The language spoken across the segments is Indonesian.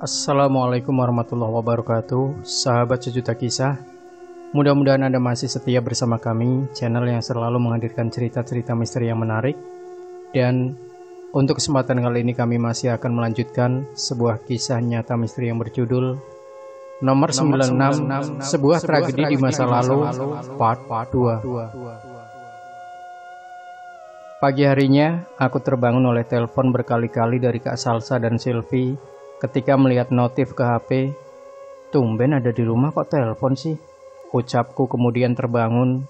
Assalamualaikum warahmatullahi wabarakatuh, sahabat sejuta kisah. Mudah-mudahan Anda masih setia bersama kami, channel yang selalu menghadirkan cerita-cerita misteri yang menarik. Dan untuk kesempatan kali ini kami masih akan melanjutkan sebuah kisah nyata misteri yang berjudul Nomor 96, sebuah tragedi di masa lalu, part 2. Pagi harinya, aku terbangun oleh telepon berkali-kali dari Kak Salsa dan Silvi. Ketika melihat notif ke HP, tumben ada di rumah kok telepon sih, ucapku kemudian terbangun.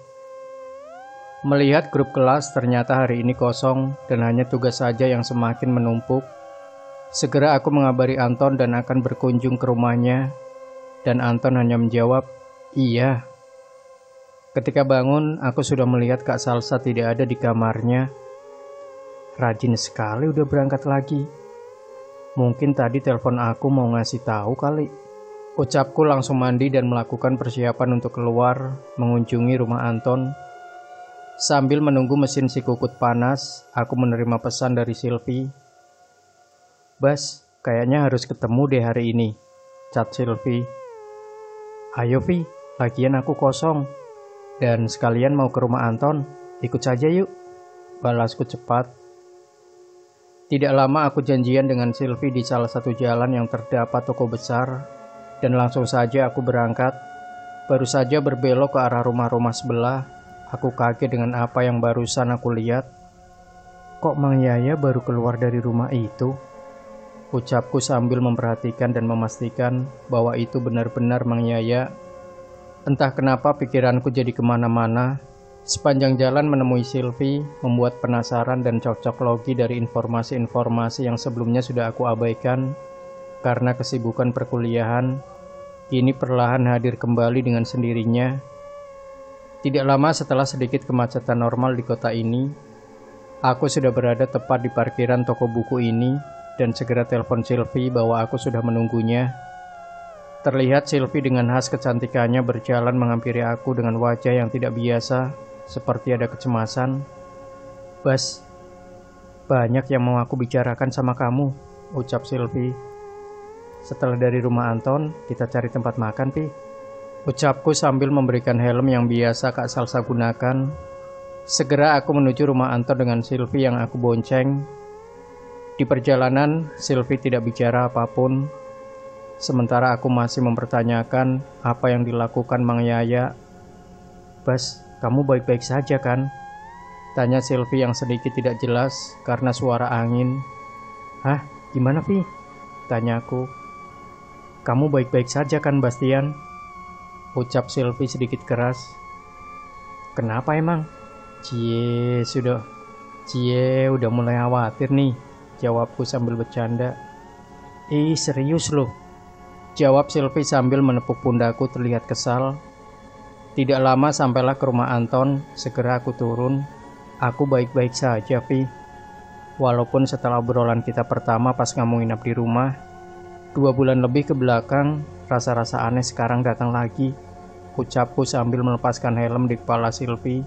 Melihat grup kelas ternyata hari ini kosong dan hanya tugas saja yang semakin menumpuk. Segera aku mengabari Anton dan akan berkunjung ke rumahnya, dan Anton hanya menjawab, iya. Ketika bangun, aku sudah melihat Kak Salsa tidak ada di kamarnya. Rajin sekali udah berangkat lagi. Mungkin tadi telepon aku mau ngasih tahu kali. Ucapku langsung mandi dan melakukan persiapan untuk keluar mengunjungi rumah Anton. Sambil menunggu mesin si kukut panas, aku menerima pesan dari Silvi. Bas, kayaknya harus ketemu deh hari ini, cat Silvi. Ayo Vi, lagian aku kosong. Dan sekalian mau ke rumah Anton, ikut saja yuk, balasku cepat. Tidak lama aku janjian dengan Silvi di salah satu jalan yang terdapat toko besar, dan langsung saja aku berangkat. Baru saja berbelok ke arah rumah-rumah sebelah, aku kaget dengan apa yang barusan aku lihat. Kok Mang Yaya baru keluar dari rumah itu? Ucapku sambil memperhatikan dan memastikan bahwa itu benar-benar Mang Yaya. Entah kenapa pikiranku jadi kemana-mana. Sepanjang jalan menemui Silvi membuat penasaran dan cocok logi dari informasi-informasi yang sebelumnya sudah aku abaikan karena kesibukan perkuliahan. Kini perlahan hadir kembali dengan sendirinya. Tidak lama setelah sedikit kemacetan normal di kota ini, aku sudah berada tepat di parkiran toko buku ini dan segera telepon Silvi bahwa aku sudah menunggunya. Terlihat Silvi dengan khas kecantikannya berjalan menghampiri aku dengan wajah yang tidak biasa, seperti ada kecemasan. Bas, banyak yang mau aku bicarakan sama kamu, ucap Silvi. Setelah dari rumah Anton, kita cari tempat makan, Pi. Ucapku sambil memberikan helm yang biasa Kak Salsa gunakan. Segera aku menuju rumah Anton dengan Silvi yang aku bonceng. Di perjalanan, Silvi tidak bicara apapun. Sementara aku masih mempertanyakan apa yang dilakukan Mang Yaya. Bas, kamu baik-baik saja kan? Tanya Silvi yang sedikit tidak jelas karena suara angin. Hah, gimana Vi? Tanyaku. Kamu baik-baik saja kan Bastian? Ucap Silvi sedikit keras. Kenapa emang? Cie, udah mulai khawatir nih, jawabku sambil bercanda. Serius loh, jawab Silvi sambil menepuk pundakku terlihat kesal. Tidak lama sampailah ke rumah Anton, segera aku turun. Aku baik-baik saja, Vi. Walaupun setelah obrolan kita pertama pas kamu nginap di rumah, 2 bulan lebih ke belakang, rasa-rasa aneh sekarang datang lagi. Ucapku sambil melepaskan helm di kepala Silvi.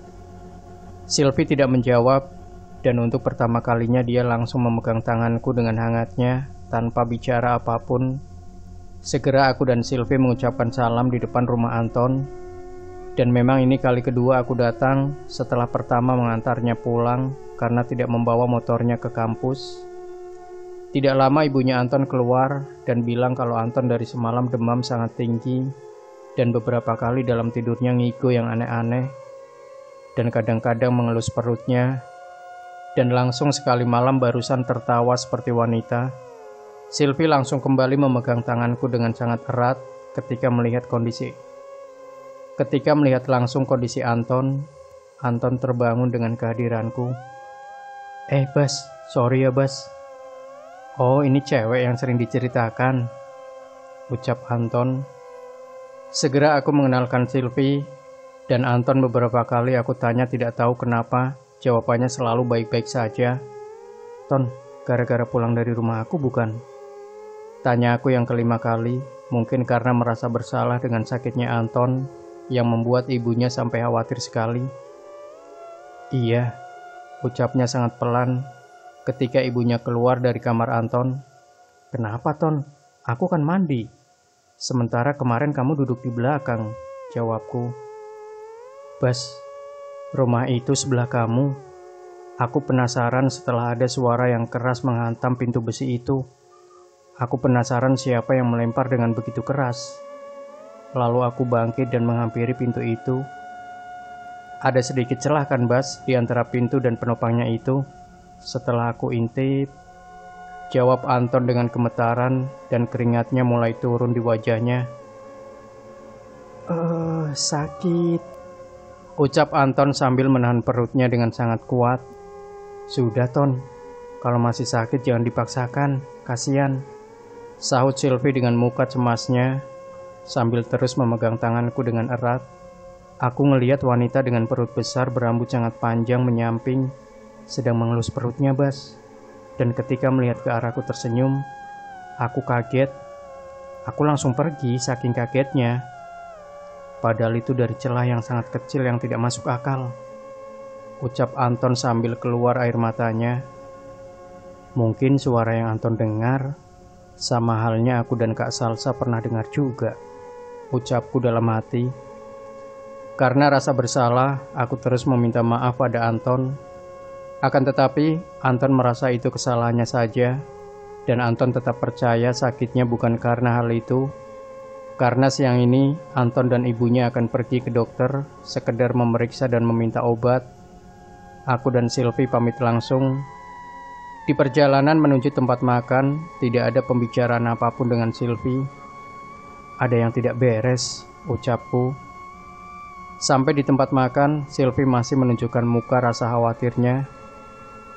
Silvi tidak menjawab, dan untuk pertama kalinya dia langsung memegang tanganku dengan hangatnya, tanpa bicara apapun. Segera aku dan Silvi mengucapkan salam di depan rumah Anton. Dan memang ini kali kedua aku datang setelah pertama mengantarnya pulang karena tidak membawa motornya ke kampus. Tidak lama ibunya Anton keluar dan bilang kalau Anton dari semalam demam sangat tinggi dan beberapa kali dalam tidurnya ngigo yang aneh-aneh dan kadang-kadang mengelus perutnya, dan langsung sekali malam barusan tertawa seperti wanita. Silvi langsung kembali memegang tanganku dengan sangat erat ketika melihat langsung kondisi Anton. Anton terbangun dengan kehadiranku. Bas, sorry ya Bas. Oh, ini cewek yang sering diceritakan, ucap Anton. Segera aku mengenalkan Silvi, dan Anton beberapa kali aku tanya tidak tahu kenapa, jawabannya selalu baik-baik saja. Ton, gara-gara pulang dari rumah aku bukan? Tanya aku yang kelima kali, mungkin karena merasa bersalah dengan sakitnya Anton yang membuat ibunya sampai khawatir sekali. Iya, ucapnya sangat pelan ketika ibunya keluar dari kamar Anton. Kenapa Ton? Aku kan mandi. Sementara kemarin kamu duduk di belakang, jawabku. Bas, rumah itu sebelah kamu. Aku penasaran setelah ada suara yang keras menghantam pintu besi itu. Aku penasaran siapa yang melempar dengan begitu keras. Lalu aku bangkit dan menghampiri pintu itu. Ada sedikit celah kan, Bas, di antara pintu dan penopangnya itu. Setelah aku intip, jawab Anton dengan gemetaran dan keringatnya mulai turun di wajahnya. Sakit, ucap Anton sambil menahan perutnya dengan sangat kuat. Sudah, Ton, kalau masih sakit jangan dipaksakan, kasihan, sahut Sylvie dengan muka cemasnya sambil terus memegang tanganku dengan erat. Aku ngelihat wanita dengan perut besar berambut sangat panjang menyamping sedang mengelus perutnya, Bas. Dan ketika melihat ke arahku tersenyum, aku kaget. Aku langsung pergi saking kagetnya. Padahal itu dari celah yang sangat kecil yang tidak masuk akal, ucap Anton sambil keluar air matanya. Mungkin suara yang Anton dengar sama halnya aku dan Kak Salsa pernah dengar juga, ucapku dalam hati. Karena rasa bersalah, aku terus meminta maaf pada Anton. Akan tetapi, Anton merasa itu kesalahannya saja, dan Anton tetap percaya sakitnya bukan karena hal itu. Karena siang ini, Anton dan ibunya akan pergi ke dokter, sekedar memeriksa dan meminta obat. Aku dan Sylvie pamit langsung. Di perjalanan menuju tempat makan, tidak ada pembicaraan apapun dengan Sylvie. Ada yang tidak beres, ucapku. Sampai di tempat makan, Sylvie masih menunjukkan muka rasa khawatirnya.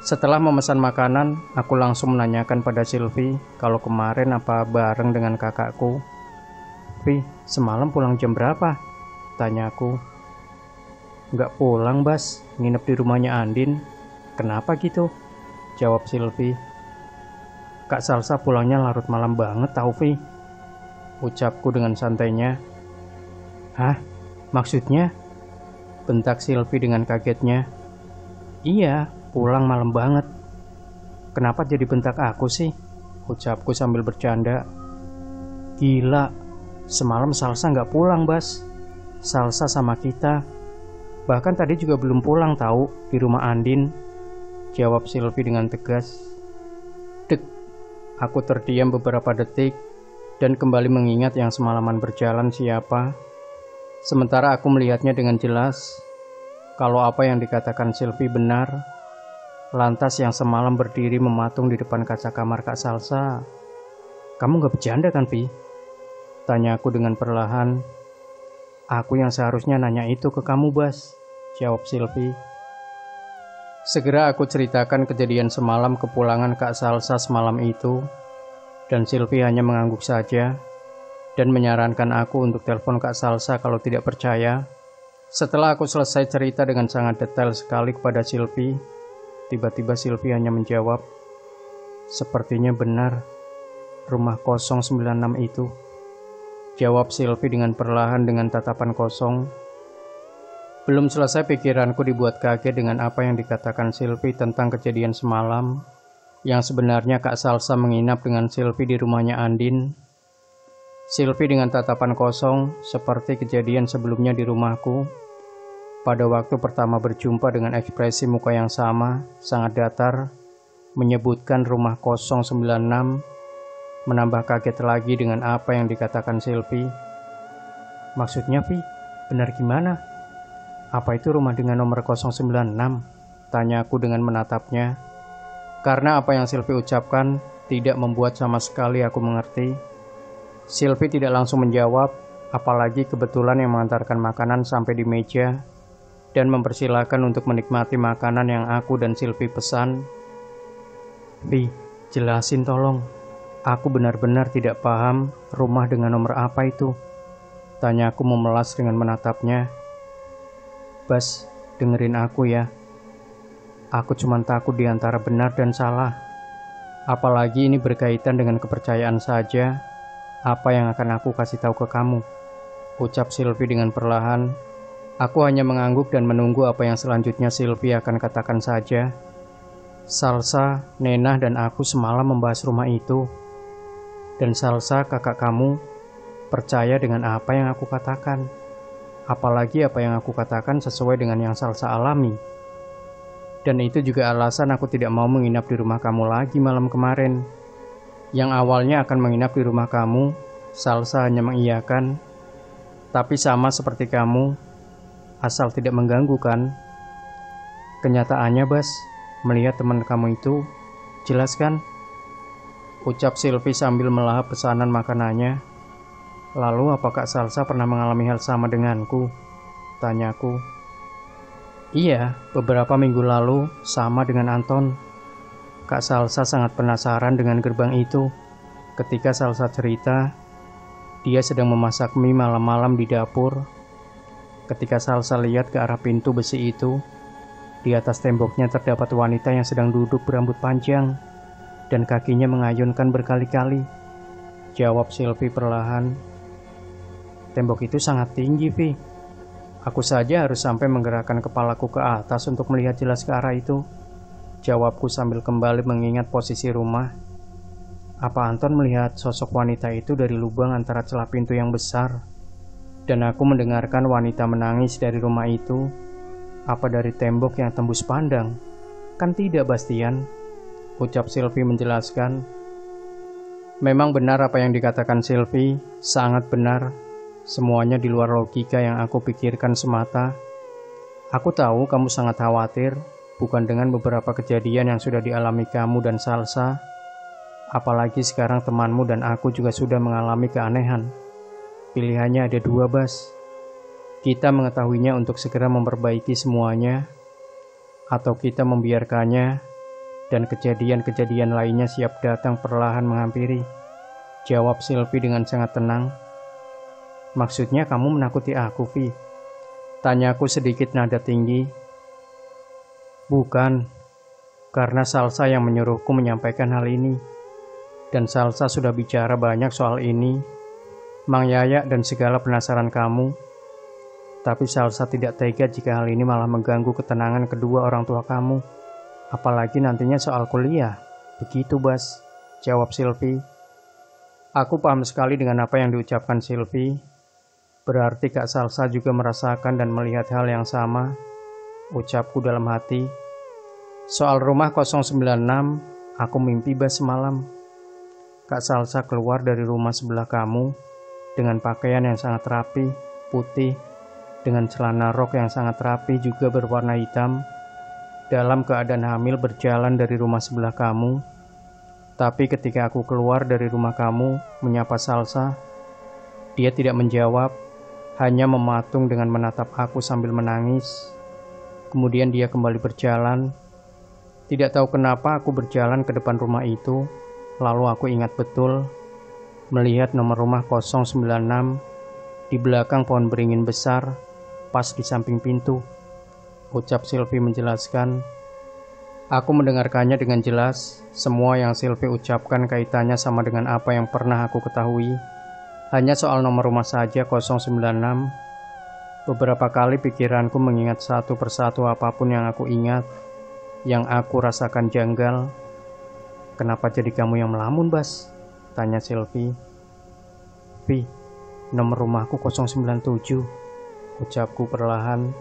Setelah memesan makanan, aku langsung menanyakan pada Sylvie kalau kemarin apa bareng dengan kakakku. Vi, semalam pulang jam berapa? Tanyaku. Nggak pulang, Bas, nginep di rumahnya Andin. Kenapa gitu? Jawab Sylvie. Kak Salsa pulangnya larut malam banget tau, Vi, ucapku dengan santainya. Hah? Maksudnya? Bentak Sylvie dengan kagetnya. Iya, pulang malam banget. Kenapa jadi bentak aku sih? Ucapku sambil bercanda. Gila, semalam Salsa nggak pulang, Bas. Salsa sama kita. Bahkan tadi juga belum pulang tahu di rumah Andin, jawab Sylvie dengan tegas. Dek, aku terdiam beberapa detik dan kembali mengingat yang semalaman berjalan siapa. Sementara aku melihatnya dengan jelas, kalau apa yang dikatakan Sylvie benar. Lantas yang semalam berdiri mematung di depan kaca kamar Kak Salsa. Kamu gak bercanda kan, Pi? Tanya aku dengan perlahan. Aku yang seharusnya nanya itu ke kamu, Bas, jawab Sylvie. Segera aku ceritakan kejadian semalam kepulangan Kak Salsa semalam itu, dan Sylvie hanya mengangguk saja dan menyarankan aku untuk telepon Kak Salsa kalau tidak percaya. Setelah aku selesai cerita dengan sangat detail sekali kepada Sylvie, tiba-tiba Sylvie hanya menjawab, sepertinya benar, rumah 096 itu. Jawab Sylvie dengan perlahan dengan tatapan kosong. Belum selesai pikiranku dibuat kaget dengan apa yang dikatakan Sylvie tentang kejadian semalam, yang sebenarnya Kak Salsa menginap dengan Sylvie di rumahnya Andin. Sylvie dengan tatapan kosong seperti kejadian sebelumnya di rumahku. Pada waktu pertama berjumpa dengan ekspresi muka yang sama, sangat datar, menyebutkan rumah 096, menambah kaget lagi dengan apa yang dikatakan Sylvie. Maksudnya, Vi, benar gimana? Apa itu rumah dengan nomor 096? Tanya aku dengan menatapnya. Karena apa yang Sylvie ucapkan tidak membuat sama sekali aku mengerti. Sylvie tidak langsung menjawab, apalagi kebetulan yang mengantarkan makanan sampai di meja dan mempersilahkan untuk menikmati makanan yang aku dan Sylvie pesan. Vi, jelasin tolong. Aku benar-benar tidak paham rumah dengan nomor apa itu. Tanya aku memelas dengan menatapnya. Bas, dengerin aku ya. Aku cuma takut di antara benar dan salah. Apalagi ini berkaitan dengan kepercayaan saja. Apa yang akan aku kasih tahu ke kamu? Ucap Sylvie dengan perlahan. Aku hanya mengangguk dan menunggu apa yang selanjutnya Sylvie akan katakan saja. Salsa, Nenah, dan aku semalam membahas rumah itu. Dan Salsa, kakak kamu, percaya dengan apa yang aku katakan. Apalagi apa yang aku katakan sesuai dengan yang Salsa alami. Dan itu juga alasan aku tidak mau menginap di rumah kamu lagi malam kemarin. Yang awalnya akan menginap di rumah kamu, Salsa hanya mengiyakan. Tapi sama seperti kamu, asal tidak mengganggu kan? Kenyataannya Bas, melihat teman kamu itu, jelas kan? Ucap Silvi sambil melahap pesanan makanannya. Lalu apakah Salsa pernah mengalami hal sama denganku? Tanyaku. Iya, beberapa minggu lalu sama dengan Anton. Kak Salsa sangat penasaran dengan gerbang itu. Ketika Salsa cerita, dia sedang memasak mie malam-malam di dapur. Ketika Salsa lihat ke arah pintu besi itu, di atas temboknya terdapat wanita yang sedang duduk berambut panjang dan kakinya mengayunkan berkali-kali. Jawab Silvi perlahan. Tembok itu sangat tinggi, Vi. Aku saja harus sampai menggerakkan kepalaku ke atas untuk melihat jelas ke arah itu. Jawabku sambil kembali mengingat posisi rumah. Apa Anton melihat sosok wanita itu dari lubang antara celah pintu yang besar? Dan aku mendengarkan wanita menangis dari rumah itu. Apa dari tembok yang tembus pandang? Kan tidak, Bastian. Ucap Silvi menjelaskan. Memang benar apa yang dikatakan Silvi, sangat benar. Semuanya di luar logika yang aku pikirkan semata. Aku tahu kamu sangat khawatir, bukan dengan beberapa kejadian yang sudah dialami kamu dan Salsa. Apalagi sekarang temanmu dan aku juga sudah mengalami keanehan. Pilihannya ada dua, Bas. Kita mengetahuinya untuk segera memperbaiki semuanya, atau kita membiarkannya dan kejadian-kejadian lainnya siap datang perlahan menghampiri. Jawab Silvi dengan sangat tenang. Maksudnya kamu menakuti aku, Vi? Tanyaku sedikit nada tinggi. Bukan, karena Salsa yang menyuruhku menyampaikan hal ini. Dan Salsa sudah bicara banyak soal ini, Mang Yaya dan segala penasaran kamu. Tapi Salsa tidak tega jika hal ini malah mengganggu ketenangan kedua orang tua kamu. Apalagi nantinya soal kuliah. Begitu, Bas. Jawab Silvi. Aku paham sekali dengan apa yang diucapkan Silvi. Berarti Kak Salsa juga merasakan dan melihat hal yang sama. Ucapku dalam hati. Soal rumah 096, aku mimpi, Bas, semalam. Kak Salsa keluar dari rumah sebelah kamu dengan pakaian yang sangat rapi, putih, dengan celana rok yang sangat rapi juga berwarna hitam, dalam keadaan hamil berjalan dari rumah sebelah kamu. Tapi ketika aku keluar dari rumah kamu menyapa Salsa, dia tidak menjawab, hanya mematung dengan menatap aku sambil menangis. Kemudian dia kembali berjalan. Tidak tahu kenapa aku berjalan ke depan rumah itu, lalu aku ingat betul melihat nomor rumah 096 di belakang pohon beringin besar, pas di samping pintu. Ucap Silvi menjelaskan. Aku mendengarkannya dengan jelas. Semua yang Silvi ucapkan kaitannya sama dengan apa yang pernah aku ketahui. Hanya soal nomor rumah saja 096. Beberapa kali pikiranku mengingat satu persatu apapun yang aku ingat, yang aku rasakan janggal. Kenapa jadi kamu yang melamun, Bas? Tanya Silvi. Vi, nomor rumahku 097. Ucapku perlahan.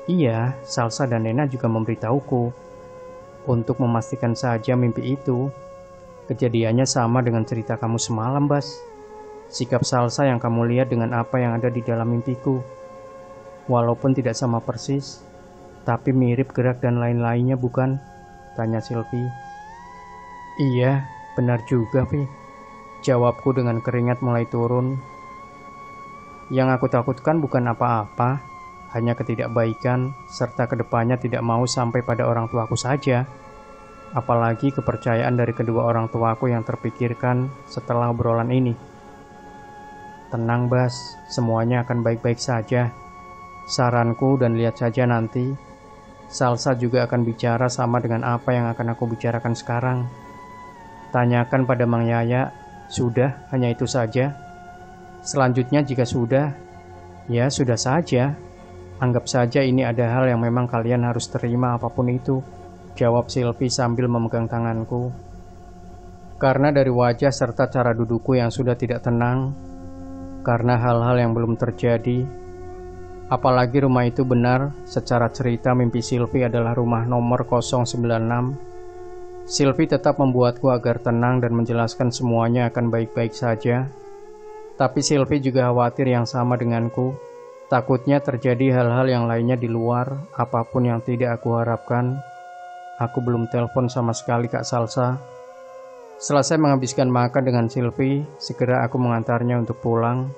Iya, Salsa dan Nena juga memberitahuku. Untuk memastikan saja mimpi itu, kejadiannya sama dengan cerita kamu semalam, Bas. Sikap Salsa yang kamu lihat dengan apa yang ada di dalam mimpiku. Walaupun tidak sama persis, tapi mirip gerak dan lain-lainnya, bukan? Tanya Silvi. Iya, benar juga, Vi. Jawabku dengan keringat mulai turun. Yang aku takutkan bukan apa-apa, hanya ketidakbaikan, serta kedepannya tidak mau sampai pada orang tuaku saja. Apalagi kepercayaan dari kedua orang tuaku yang terpikirkan setelah obrolan ini. Tenang, Bas, semuanya akan baik-baik saja. Saranku dan lihat saja nanti, Salsa juga akan bicara sama dengan apa yang akan aku bicarakan sekarang. Tanyakan pada Mang Yaya, sudah, hanya itu saja. Selanjutnya jika sudah, ya sudah saja. Anggap saja ini ada hal yang memang kalian harus terima apapun itu. Jawab Silvi sambil memegang tanganku. Karena dari wajah serta cara dudukku yang sudah tidak tenang, karena hal-hal yang belum terjadi, apalagi rumah itu benar secara cerita mimpi Silvi adalah rumah nomor 096. Silvi tetap membuatku agar tenang dan menjelaskan semuanya akan baik-baik saja. Tapi Silvi juga khawatir yang sama denganku. Takutnya terjadi hal-hal yang lainnya di luar, apapun yang tidak aku harapkan. Aku belum telepon sama sekali Kak Salsa. Selesai menghabiskan makan dengan Silvi, segera aku mengantarnya untuk pulang.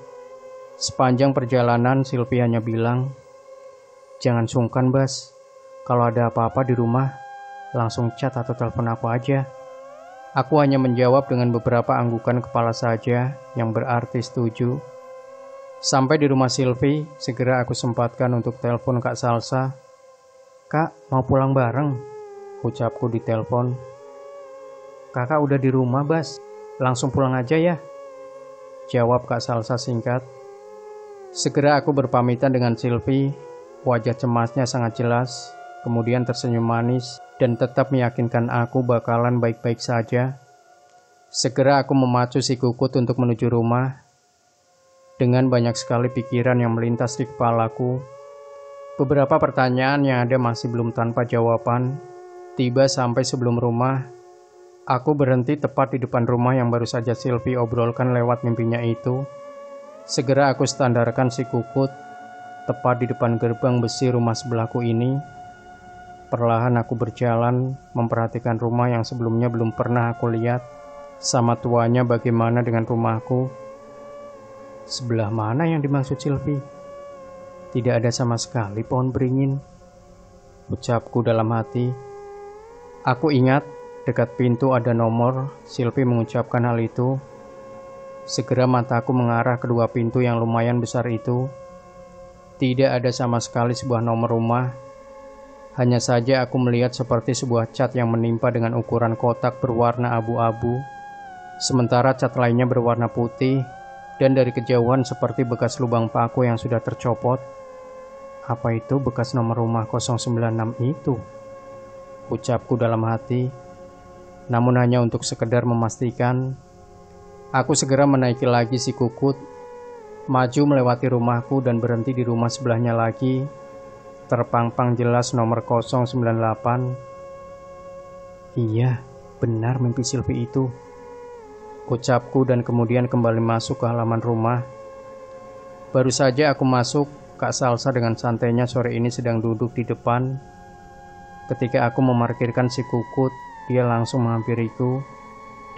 Sepanjang perjalanan, Silvi hanya bilang, "Jangan sungkan, Bas. Kalau ada apa-apa di rumah, langsung chat atau telepon aku aja." Aku hanya menjawab dengan beberapa anggukan kepala saja yang berarti setuju. Sampai di rumah Silvi, segera aku sempatkan untuk telepon Kak Salsa. "Kak, mau pulang bareng?" ucapku di telepon. "Kakak udah di rumah, Bas. Langsung pulang aja ya," jawab Kak Salsa singkat. Segera aku berpamitan dengan Silvi. Wajah cemasnya sangat jelas, kemudian tersenyum manis dan tetap meyakinkan aku bakalan baik-baik saja. Segera aku memacu si Kukut untuk menuju rumah. Dengan banyak sekali pikiran yang melintas di kepalaku, beberapa pertanyaan yang ada masih belum tanpa jawaban. Tiba sampai sebelum rumah, aku berhenti tepat di depan rumah yang baru saja Silvi obrolkan lewat mimpinya itu. Segera aku standarkan si Kukut, tepat di depan gerbang besi rumah sebelahku ini. Perlahan aku berjalan, memperhatikan rumah yang sebelumnya belum pernah aku lihat. Sama tuanya bagaimana dengan rumahku. Sebelah mana yang dimaksud Silvi? Tidak ada sama sekali pohon beringin, ucapku dalam hati. Aku ingat dekat pintu ada nomor. Silvi mengucapkan hal itu. Segera mataku mengarah kedua pintu yang lumayan besar itu. Tidak ada sama sekali sebuah nomor rumah. Hanya saja aku melihat seperti sebuah cat yang menimpa dengan ukuran kotak berwarna abu-abu. Sementara cat lainnya berwarna putih, dan dari kejauhan seperti bekas lubang paku yang sudah tercopot. Apa itu bekas nomor rumah 096 itu? Ucapku dalam hati. Namun hanya untuk sekedar memastikan, aku segera menaiki lagi si Kukut, maju melewati rumahku dan berhenti di rumah sebelahnya lagi. Terpampang jelas nomor 098. Iya, benar mimpi Silvi itu, ucapku dan kemudian kembali masuk ke halaman rumah. Baru saja aku masuk, Kak Salsa dengan santainya sore ini sedang duduk di depan. Ketika aku memarkirkan si Kukut, dia langsung menghampiriku,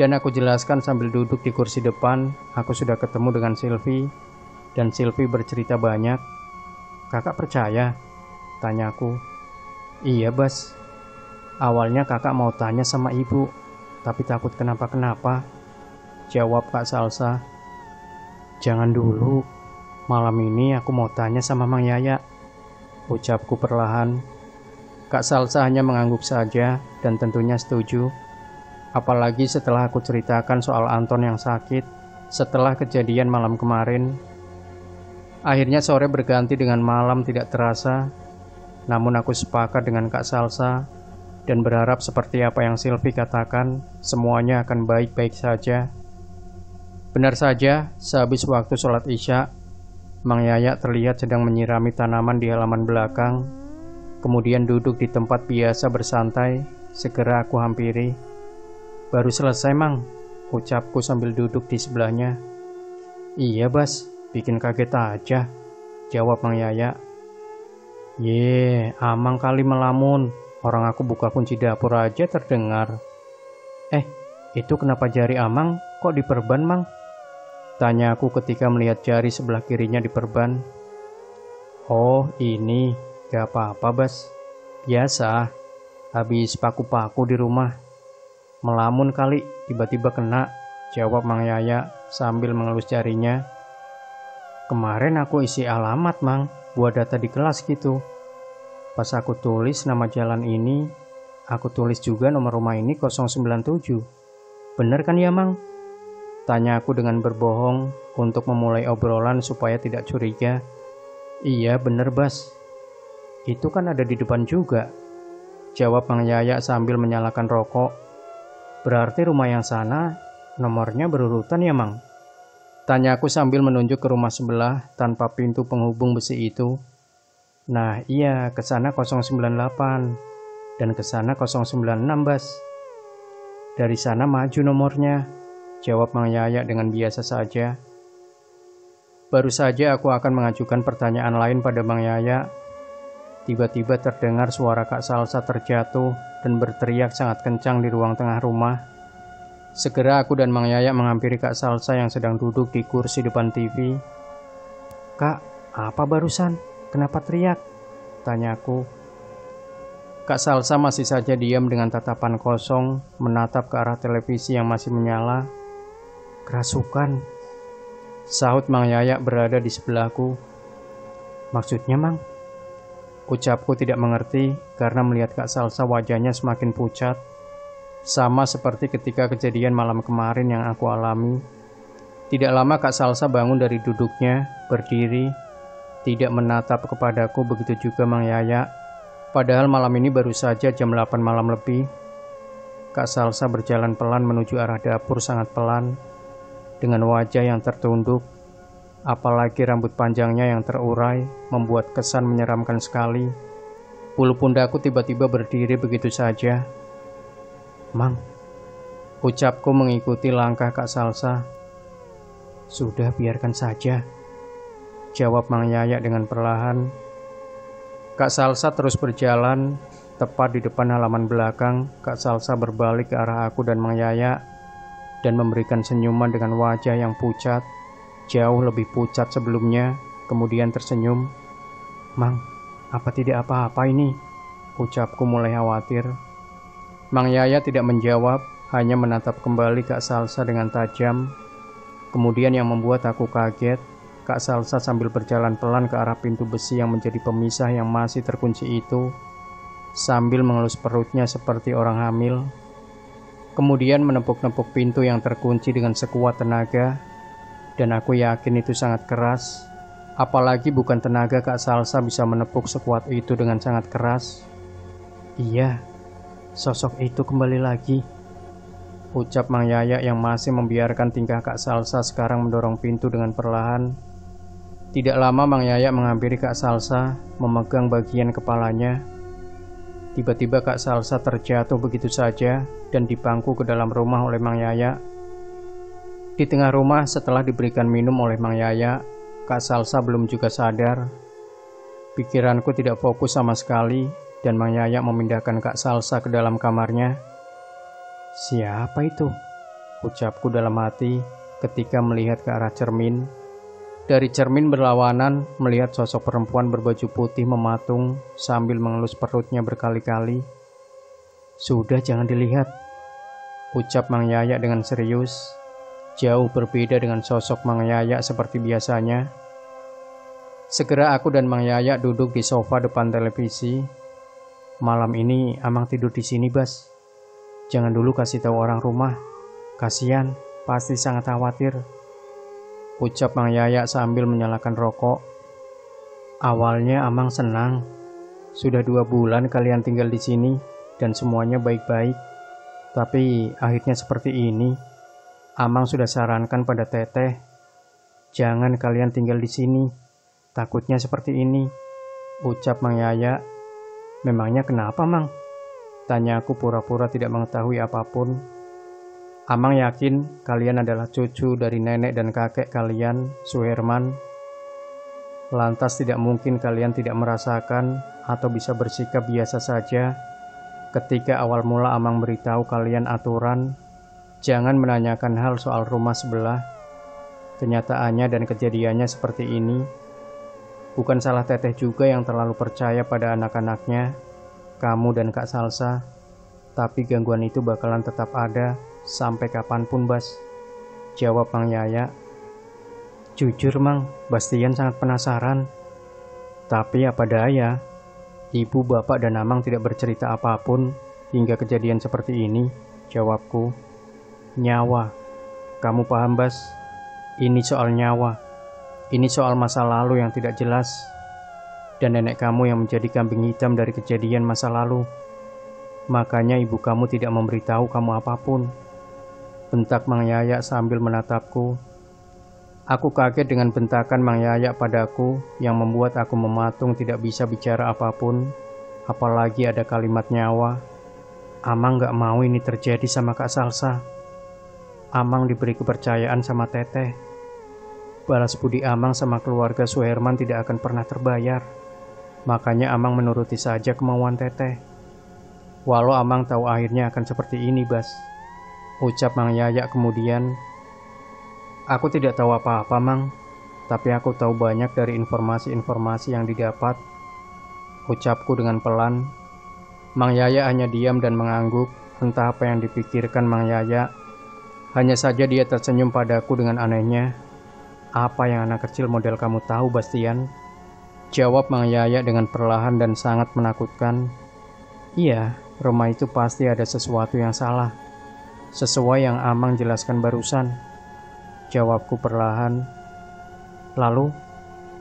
dan aku jelaskan sambil duduk di kursi depan, aku sudah ketemu dengan Silvi, dan Silvi bercerita banyak. "Kakak percaya?" tanyaku. "Iya, Bas. Awalnya kakak mau tanya sama ibu, tapi takut kenapa-kenapa," jawab Kak Salsa. "Jangan dulu. Malam ini aku mau tanya sama Mang Yaya," ucapku perlahan. Kak Salsa hanya mengangguk saja dan tentunya setuju. Apalagi setelah aku ceritakan soal Anton yang sakit setelah kejadian malam kemarin. Akhirnya sore berganti dengan malam tidak terasa. Namun aku sepakat dengan Kak Salsa dan berharap seperti apa yang Silvi katakan, semuanya akan baik-baik saja. Benar saja, sehabis waktu sholat Isya, Mang Yaya terlihat sedang menyirami tanaman di halaman belakang. Kemudian duduk di tempat biasa bersantai. Segera aku hampiri. "Baru selesai, Mang," ucapku sambil duduk di sebelahnya. "Iya, Bas, bikin kaget aja," jawab Mang Yaya. Amang kali melamun. Orang aku buka kunci dapur aja terdengar." Itu kenapa jari Amang kok diperban, Mang?" tanya aku ketika melihat jari sebelah kirinya diperban. "Oh, ini. Gak apa-apa, Bas. Biasa. Habis paku-paku di rumah. Melamun kali, tiba-tiba kena," jawab Mang Yaya sambil mengelus jarinya. "Kemarin aku isi alamat, Mang, buat data di kelas gitu. Pas aku tulis nama jalan ini, aku tulis juga nomor rumah ini 097. Bener kan ya, Mang?" tanya aku dengan berbohong untuk memulai obrolan supaya tidak curiga. "Iya, bener, Bas. Itu kan ada di depan juga," jawab Mang Yaya sambil menyalakan rokok. Berarti rumah yang sana nomornya berurutan ya, Mang? Tanyaku sambil menunjuk ke rumah sebelah tanpa pintu penghubung besi itu. Nah iya, ke sana 098 dan ke sana 096, Bas. Dari sana maju nomornya, jawab Mang Yaya dengan biasa saja. Baru saja aku akan mengajukan pertanyaan lain pada Mang Yaya. Tiba-tiba terdengar suara Kak Salsa terjatuh dan berteriak sangat kencang di ruang tengah rumah. Segera aku dan Mang Yaya menghampiri Kak Salsa yang sedang duduk di kursi depan TV. "Kak, apa barusan? Kenapa teriak?" tanyaku. Kak Salsa masih saja diam dengan tatapan kosong, menatap ke arah televisi yang masih menyala. "Kerasukan," sahut Mang Yaya berada di sebelahku. "Maksudnya, Mang?" Ucapku tidak mengerti karena melihat Kak Salsa wajahnya semakin pucat. Sama seperti ketika kejadian malam kemarin yang aku alami. Tidak lama Kak Salsa bangun dari duduknya, berdiri, tidak menatap kepadaku, begitu juga Mang Yaya. Padahal malam ini baru saja jam 8 malam lebih. Kak Salsa berjalan pelan menuju arah dapur sangat pelan, dengan wajah yang tertunduk. Apalagi rambut panjangnya yang terurai membuat kesan menyeramkan sekali. Bulu pundakku tiba-tiba berdiri begitu saja. "Mang," ucapku mengikuti langkah Kak Salsa. "Sudah, biarkan saja," jawab Mang Yaya dengan perlahan. Kak Salsa terus berjalan. Tepat di depan halaman belakang, Kak Salsa berbalik ke arah aku dan Mang Yaya dan memberikan senyuman dengan wajah yang pucat, jauh lebih pucat sebelumnya, kemudian tersenyum. "Mang, apa tidak apa-apa ini?" ucapku mulai khawatir. Mang Yaya tidak menjawab, hanya menatap kembali Kak Salsa dengan tajam. Kemudian yang membuat aku kaget, Kak Salsa sambil berjalan pelan ke arah pintu besi yang menjadi pemisah yang masih terkunci itu, sambil mengelus perutnya seperti orang hamil. Kemudian menepuk-nepuk pintu yang terkunci dengan sekuat tenaga, dan aku yakin itu sangat keras. Apalagi bukan tenaga Kak Salsa bisa menepuk sekuat itu dengan sangat keras. "Iya, sosok itu kembali lagi," ucap Mang Yaya yang masih membiarkan tingkah Kak Salsa sekarang mendorong pintu dengan perlahan. Tidak lama Mang Yaya menghampiri Kak Salsa, memegang bagian kepalanya. Tiba-tiba Kak Salsa terjatuh begitu saja dan dipangku ke dalam rumah oleh Mang Yaya. Di tengah rumah setelah diberikan minum oleh Mang Yaya, Kak Salsa belum juga sadar. Pikiranku tidak fokus sama sekali dan Mang Yaya memindahkan Kak Salsa ke dalam kamarnya. "Siapa itu?" ucapku dalam hati ketika melihat ke arah cermin. Dari cermin berlawanan melihat sosok perempuan berbaju putih mematung sambil mengelus perutnya berkali-kali. "Sudah, jangan dilihat," ucap Mang Yaya dengan serius. Jauh berbeda dengan sosok Mang Yaya seperti biasanya. Segera aku dan Mang Yaya duduk di sofa depan televisi. "Malam ini Amang tidur di sini, Bas. Jangan dulu kasih tahu orang rumah. Kasihan, pasti sangat khawatir," ucap Mang Yaya sambil menyalakan rokok. "Awalnya Amang senang. Sudah 2 bulan kalian tinggal di sini dan semuanya baik-baik. Tapi akhirnya seperti ini. Amang sudah sarankan pada Teteh, jangan kalian tinggal di sini. Takutnya seperti ini," ucap Mang Yaya. "Memangnya kenapa, Mang?" tanyaku pura-pura tidak mengetahui apapun. "Amang yakin kalian adalah cucu dari nenek dan kakek kalian, Suherman. Lantas tidak mungkin kalian tidak merasakan atau bisa bersikap biasa saja ketika awal mula Amang beritahu kalian aturan jangan menanyakan hal soal rumah sebelah. Kenyataannya dan kejadiannya seperti ini. Bukan salah Teteh juga yang terlalu percaya pada anak-anaknya, kamu dan Kak Salsa. Tapi gangguan itu bakalan tetap ada sampai kapanpun, Bas," jawab Mang Yaya. "Jujur, Mang, Bastian sangat penasaran. Tapi apa daya, ibu, bapak, dan Amang tidak bercerita apapun hingga kejadian seperti ini," jawabku. "Nyawa. Kamu paham, Bas? Ini soal nyawa. Ini soal masa lalu yang tidak jelas. Dan nenek kamu yang menjadi kambing hitam dari kejadian masa lalu. Makanya ibu kamu tidak memberitahu kamu apapun, bentak Mang Yayak sambil menatapku. Aku kaget dengan bentakan Mang Yayak padaku yang membuat aku mematung tidak bisa bicara apapun, apalagi ada kalimat nyawa. Amang gak mau ini terjadi sama Kak Salsa. Amang diberi kepercayaan sama Teteh. Balas budi Amang sama keluarga Suherman tidak akan pernah terbayar. Makanya Amang menuruti saja kemauan Teteh. Walau Amang tahu akhirnya akan seperti ini, Bas, ucap Mang Yayak kemudian. Aku tidak tahu apa-apa, Mang, tapi aku tahu banyak dari informasi-informasi yang didapat, ucapku dengan pelan. Mang Yayak hanya diam dan mengangguk, entah apa yang dipikirkan Mang Yayak. Hanya saja dia tersenyum padaku dengan anehnya. Apa yang anak kecil model kamu tahu, Bastian? Jawab Mang Yayak dengan perlahan dan sangat menakutkan. Iya, rumah itu pasti ada sesuatu yang salah, sesuai yang Amang jelaskan barusan, jawabku perlahan. Lalu?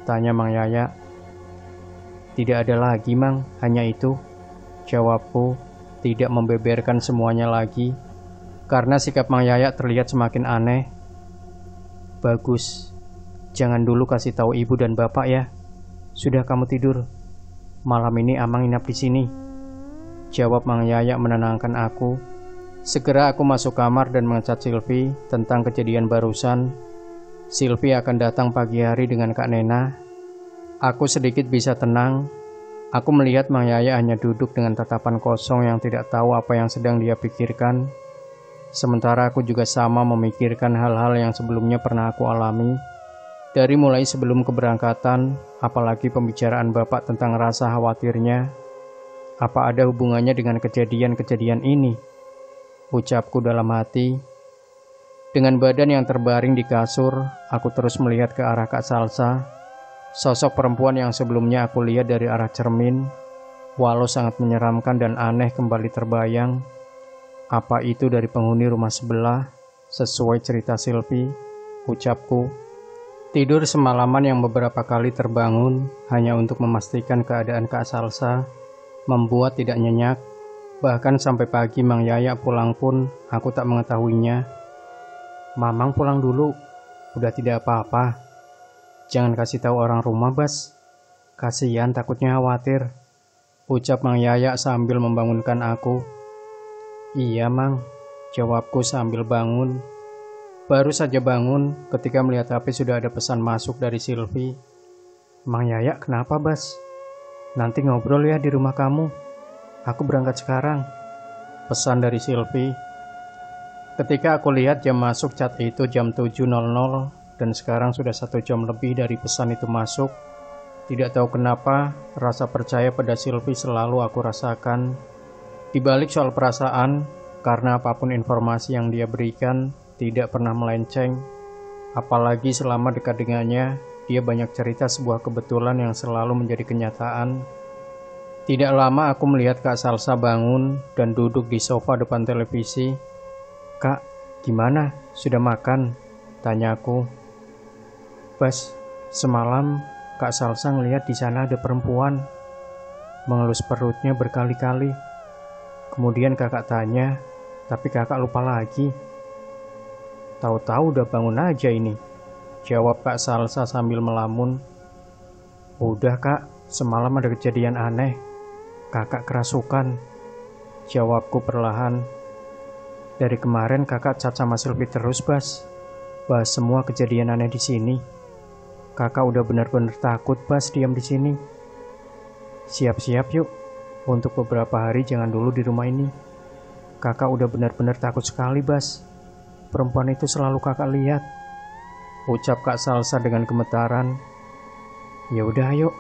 Tanya Mang Yayak. Tidak ada lagi, Mang, hanya itu, jawabku, tidak membeberkan semuanya lagi, karena sikap Mang Yayak terlihat semakin aneh. Bagus, jangan dulu kasih tahu ibu dan bapak ya. Sudah kamu tidur. Malam ini Amang nginap di sini, jawab Mang Yayak menenangkan aku. Segera aku masuk kamar dan mengecat Silvi tentang kejadian barusan. Silvi akan datang pagi hari dengan Kak Nena. Aku sedikit bisa tenang. Aku melihat Mang Yayak hanya duduk dengan tatapan kosong yang tidak tahu apa yang sedang dia pikirkan. Sementara aku juga sama memikirkan hal-hal yang sebelumnya pernah aku alami. Dari mulai sebelum keberangkatan, apalagi pembicaraan bapak tentang rasa khawatirnya. Apa ada hubungannya dengan kejadian-kejadian ini? Ucapku dalam hati. Dengan badan yang terbaring di kasur, aku terus melihat ke arah Kak Salsa. Sosok perempuan yang sebelumnya aku lihat dari arah cermin, walau sangat menyeramkan dan aneh kembali terbayang. Apa itu dari penghuni rumah sebelah, sesuai cerita Silvi, ucapku. Tidur semalaman yang beberapa kali terbangun hanya untuk memastikan keadaan Kak Salsa, membuat tidak nyenyak. Bahkan sampai pagi Mang Yayak pulang pun aku tak mengetahuinya. Mamang pulang dulu, udah tidak apa-apa. Jangan kasih tahu orang rumah, Bas. Kasihan takutnya khawatir, ucap Mang Yayak sambil membangunkan aku. Iya, Mang, jawabku sambil bangun. Baru saja bangun ketika melihat HP sudah ada pesan masuk dari Silvi. Mang Yayak kenapa, Bas? Nanti ngobrol ya di rumah kamu. Aku berangkat sekarang, pesan dari Silvi. Ketika aku lihat jam masuk chat itu jam 7.00 dan sekarang sudah 1 jam lebih dari pesan itu masuk. Tidak tahu kenapa, rasa percaya pada Silvi selalu aku rasakan. Di balik soal perasaan, karena apapun informasi yang dia berikan, tidak pernah melenceng. Apalagi selama dekat dengannya, dia banyak cerita sebuah kebetulan yang selalu menjadi kenyataan. Tidak lama aku melihat Kak Salsa bangun dan duduk di sofa depan televisi. Kak, gimana? Sudah makan? Tanyaku. Bas, semalam Kak Salsa ngelihat di sana ada perempuan, mengelus perutnya berkali-kali. Kemudian kakak tanya, tapi kakak lupa lagi. Tahu-tahu udah bangun aja ini, jawab Kak Salsa sambil melamun. Udah Kak, semalam ada kejadian aneh. Kakak kerasukan, jawabku perlahan. Dari kemarin kakak chat sama Silvi terus, Bas. Bahas semua kejadian aneh di sini. Kakak udah benar-benar takut, Bas, diam di sini. Siap-siap yuk, untuk beberapa hari jangan dulu di rumah ini. Kakak udah benar-benar takut sekali, Bas. Perempuan itu selalu kakak lihat, ucap Kak Salsa dengan gemetaran. Ya udah ayo,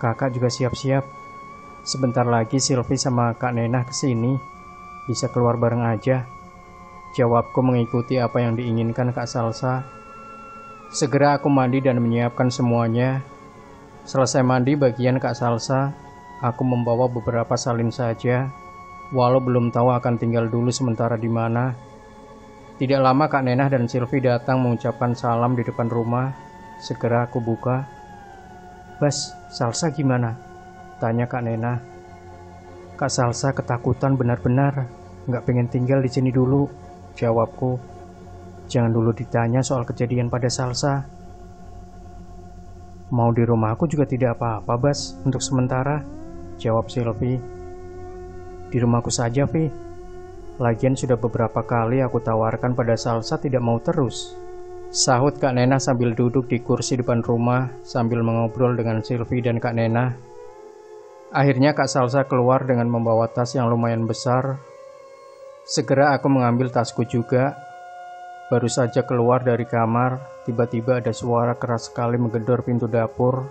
kakak juga siap-siap. Sebentar lagi Silvi sama Kak Nena kesini, bisa keluar bareng aja, jawabku mengikuti apa yang diinginkan Kak Salsa. Segera aku mandi dan menyiapkan semuanya. Selesai mandi bagian Kak Salsa, aku membawa beberapa salin saja, walau belum tahu akan tinggal dulu sementara di mana. Tidak lama Kak Nena dan Silvi datang mengucapkan salam di depan rumah. Segera aku buka. Bas, Salsa gimana? Tanya Kak Nena. Kak Salsa ketakutan benar-benar. Nggak pengen tinggal di sini dulu, jawabku. Jangan dulu ditanya soal kejadian pada Salsa. Mau di rumahku juga tidak apa-apa, Bas, untuk sementara, jawab Sylvie. Di rumahku saja, Vi. Lagian sudah beberapa kali aku tawarkan pada Salsa tidak mau terus, sahut Kak Nena sambil duduk di kursi depan rumah sambil mengobrol dengan Sylvie dan Kak Nena. Akhirnya Kak Salsa keluar dengan membawa tas yang lumayan besar. Segera aku mengambil tasku juga. Baru saja keluar dari kamar, tiba-tiba ada suara keras sekali menggedor pintu dapur.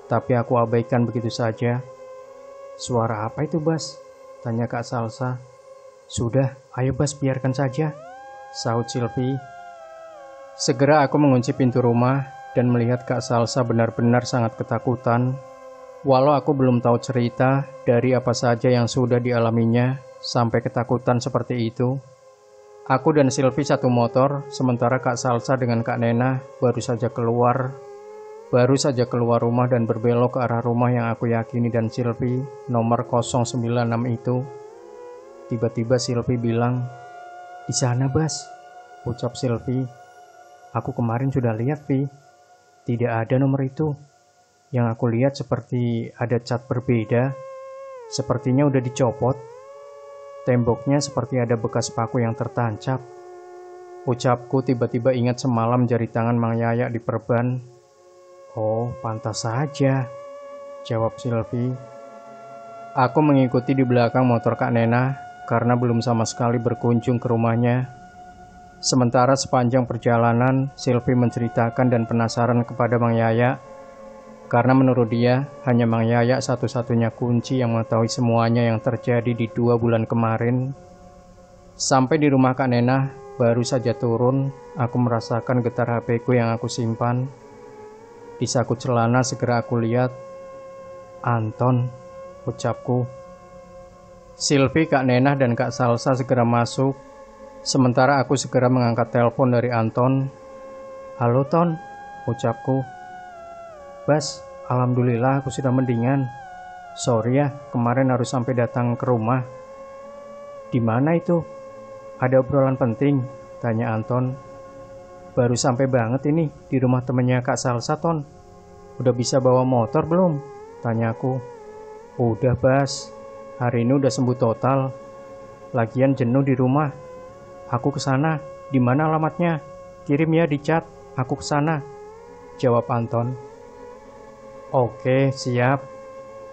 Tapi aku abaikan begitu saja. Suara apa itu, Bas? Tanya Kak Salsa. Sudah, ayo Bas, biarkan saja, sahut Sylvie. Segera aku mengunci pintu rumah dan melihat Kak Salsa benar-benar sangat ketakutan. Walau aku belum tahu cerita dari apa saja yang sudah dialaminya sampai ketakutan seperti itu. Aku dan Sylvie satu motor, sementara Kak Salsa dengan Kak Nena baru saja keluar rumah dan berbelok ke arah rumah yang aku yakini dan Sylvie nomor 096 itu. Tiba-tiba Sylvie bilang, "Di sana, Bas," ucap Sylvie. "Aku kemarin sudah lihat, Vi. Tidak ada nomor itu. Yang aku lihat seperti ada cat berbeda. Sepertinya udah dicopot. Temboknya seperti ada bekas paku yang tertancap." Ucapku tiba-tiba ingat semalam jari tangan Mang Yayak diperban. "Oh, pantas saja," jawab Sylvie. Aku mengikuti di belakang motor Kak Nena karena belum sama sekali berkunjung ke rumahnya. Sementara sepanjang perjalanan, Sylvie menceritakan dan penasaran kepada Mang Yayak. Karena menurut dia, hanya Mang Yayak satu-satunya kunci yang mengetahui semuanya yang terjadi di 2 bulan kemarin. Sampai di rumah Kak Nena, baru saja turun, aku merasakan getar HP-ku yang aku simpan. Di saku celana segera aku lihat. "Anton," ucapku. Sylvie, Kak Nena, dan Kak Salsa segera masuk. Sementara aku segera mengangkat telepon dari Anton. "Halo Ton," ucapku. "Bas, alhamdulillah aku sudah mendingan. Sorry ya, kemarin harus sampai datang ke rumah." "Di mana itu? Ada obrolan penting?" tanya Anton. "Baru sampai banget ini di rumah temennya Kak Salsa, Ton. Udah bisa bawa motor belum?" tanyaku. "Udah, Bas. Hari ini udah sembuh total. Lagian jenuh di rumah. Aku kesana. Di mana alamatnya? Kirim ya di chat. Aku kesana," jawab Anton. "Oke, siap.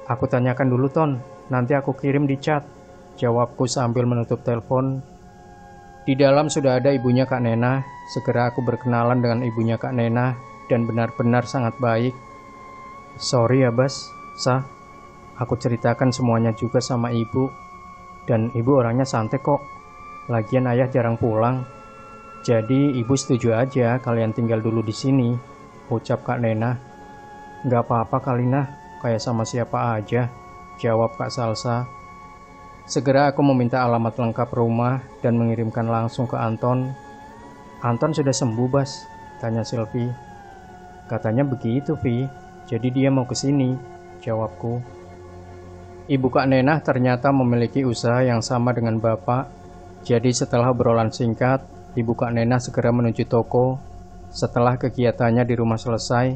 Aku tanyakan dulu, Ton. Nanti aku kirim di chat," jawabku sambil menutup telepon. Di dalam sudah ada ibunya Kak Nena. Segera aku berkenalan dengan ibunya Kak Nena dan benar-benar sangat baik. "Sorry ya, Bas, Sa. Aku ceritakan semuanya juga sama ibu. Dan ibu orangnya santai kok. Lagian ayah jarang pulang. Jadi ibu setuju aja kalian tinggal dulu di sini," ucap Kak Nena. "Gak apa-apa Kalina, kayak sama siapa aja," jawab Kak Salsa. Segera aku meminta alamat lengkap rumah dan mengirimkan langsung ke Anton. "Anton sudah sembuh, Bas?" tanya Sylvie. "Katanya begitu, Vi. Jadi dia mau ke sini," jawabku. Ibu Kak Nena ternyata memiliki usaha yang sama dengan bapak. Jadi setelah obrolan singkat, Ibu Kak Nena segera menuju toko. Setelah kegiatannya di rumah selesai,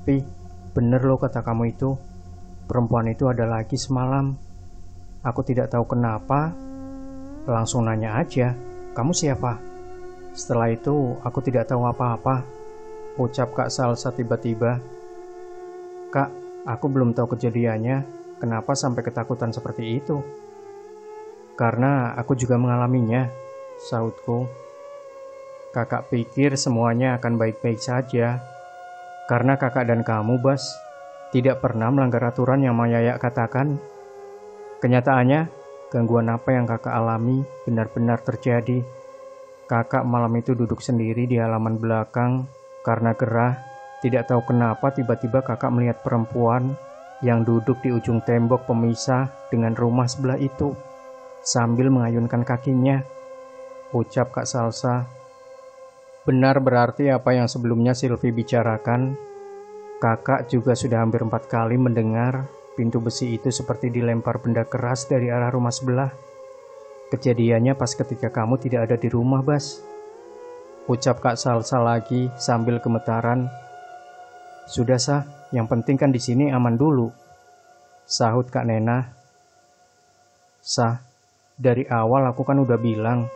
"Pi, bener loh kata kamu itu. Perempuan itu ada lagi semalam. Aku tidak tahu kenapa. Langsung nanya aja, kamu siapa?" Setelah itu, aku tidak tahu apa-apa, ucap Kak Salsa tiba-tiba. "Kak, aku belum tahu kejadiannya. Kenapa sampai ketakutan seperti itu?" "Karena aku juga mengalaminya," sahutku. "Kakak pikir semuanya akan baik-baik saja. Karena kakak dan kamu, Bas, tidak pernah melanggar aturan yang Mang Yayak katakan. Kenyataannya, gangguan apa yang kakak alami benar-benar terjadi. Kakak malam itu duduk sendiri di halaman belakang karena gerah. Tidak tahu kenapa tiba-tiba kakak melihat perempuan yang duduk di ujung tembok pemisah dengan rumah sebelah itu, sambil mengayunkan kakinya," ucap Kak Salsa. Benar berarti apa yang sebelumnya Sylvie bicarakan. Kakak juga sudah hampir 4 kali mendengar pintu besi itu seperti dilempar benda keras dari arah rumah sebelah. Kejadiannya pas ketika kamu tidak ada di rumah, Bas. Ucap Kak Salsa lagi sambil gemetaran. Sudah sah, yang penting kan di sini aman dulu. Sahut Kak Nena. Sah, dari awal aku kan udah bilang.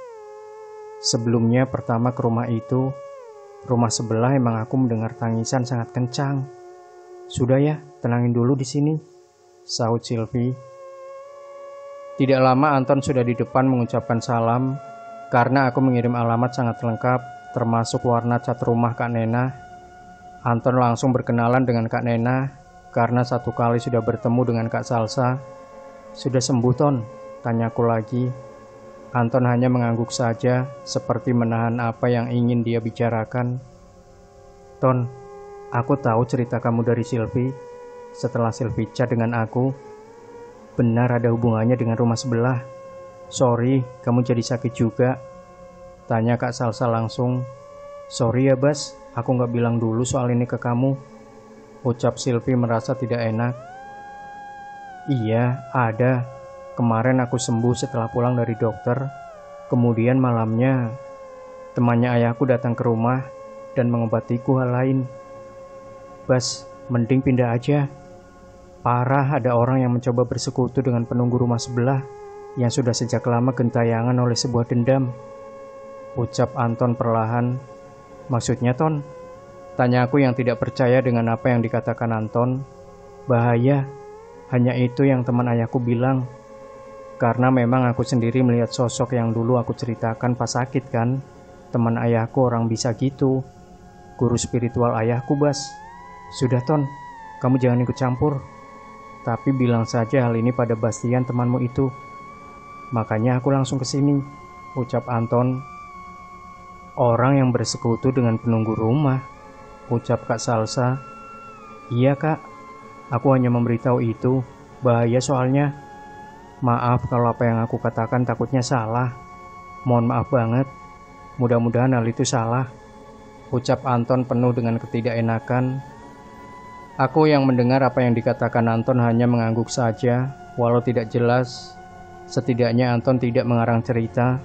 Sebelumnya pertama ke rumah itu, rumah sebelah emang aku mendengar tangisan sangat kencang. Sudah ya, tenangin dulu di sini, sahut Silvi. Tidak lama Anton sudah di depan mengucapkan salam, karena aku mengirim alamat sangat lengkap, termasuk warna cat rumah Kak Nena. Anton langsung berkenalan dengan Kak Nena, karena satu kali sudah bertemu dengan Kak Salsa. Sudah sembuh, Ton? Tanyaku lagi. Anton hanya mengangguk saja, seperti menahan apa yang ingin dia bicarakan. Ton, aku tahu cerita kamu dari Silvi. Setelah Silvi chat dengan aku, benar ada hubungannya dengan rumah sebelah. Sorry, kamu jadi sakit juga? Tanya Kak Salsa langsung. Sorry ya Bas, aku nggak bilang dulu soal ini ke kamu. Ucap Silvi merasa tidak enak. Iya, ada. Kemarin aku sembuh setelah pulang dari dokter. Kemudian malamnya, temannya ayahku datang ke rumah dan mengobatiku hal lain. Bas, mending pindah aja. Parah ada orang yang mencoba bersekutu dengan penunggu rumah sebelah yang sudah sejak lama gentayangan oleh sebuah dendam. Ucap Anton perlahan. Maksudnya, Ton? Tanya aku yang tidak percaya dengan apa yang dikatakan Anton. Bahaya, hanya itu yang teman ayahku bilang. Karena memang aku sendiri melihat sosok yang dulu aku ceritakan pas sakit kan. Teman ayahku orang bisa gitu. Guru spiritual ayahku, Bas. Sudah, Ton, kamu jangan ikut campur. Tapi bilang saja hal ini pada Bastian temanmu itu. Makanya aku langsung ke sini, ucap Anton. Orang yang bersekutu dengan penunggu rumah, ucap Kak Salsa. Iya, Kak. Aku hanya memberitahu itu. Bahaya soalnya. Maaf kalau apa yang aku katakan takutnya salah. Mohon maaf banget. Mudah-mudahan hal itu salah. Ucap Anton penuh dengan ketidakenakan. Aku yang mendengar apa yang dikatakan Anton hanya mengangguk saja, walau tidak jelas. Setidaknya Anton tidak mengarang cerita,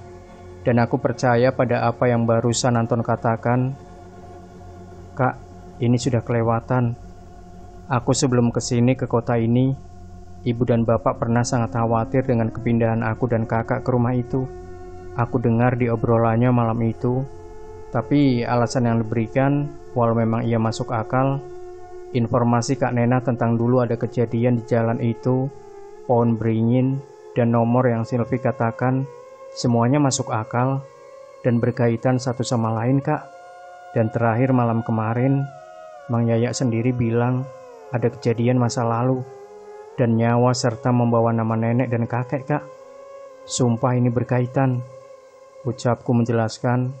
dan aku percaya pada apa yang barusan Anton katakan. Kak, ini sudah kelewatan. Aku sebelum kesini ke kota ini, Ibu dan Bapak pernah sangat khawatir dengan kepindahan aku dan kakak ke rumah itu. Aku dengar di obrolannya malam itu, tapi alasan yang diberikan, walau memang ia masuk akal, informasi Kak Nena tentang dulu ada kejadian di jalan itu, pohon beringin, dan nomor yang Silvi katakan, semuanya masuk akal dan berkaitan satu sama lain, Kak. Dan terakhir malam kemarin, Mang Yayak sendiri bilang ada kejadian masa lalu. Dan nyawa serta membawa nama nenek dan kakek, Kak. Sumpah ini berkaitan. Ucapku menjelaskan.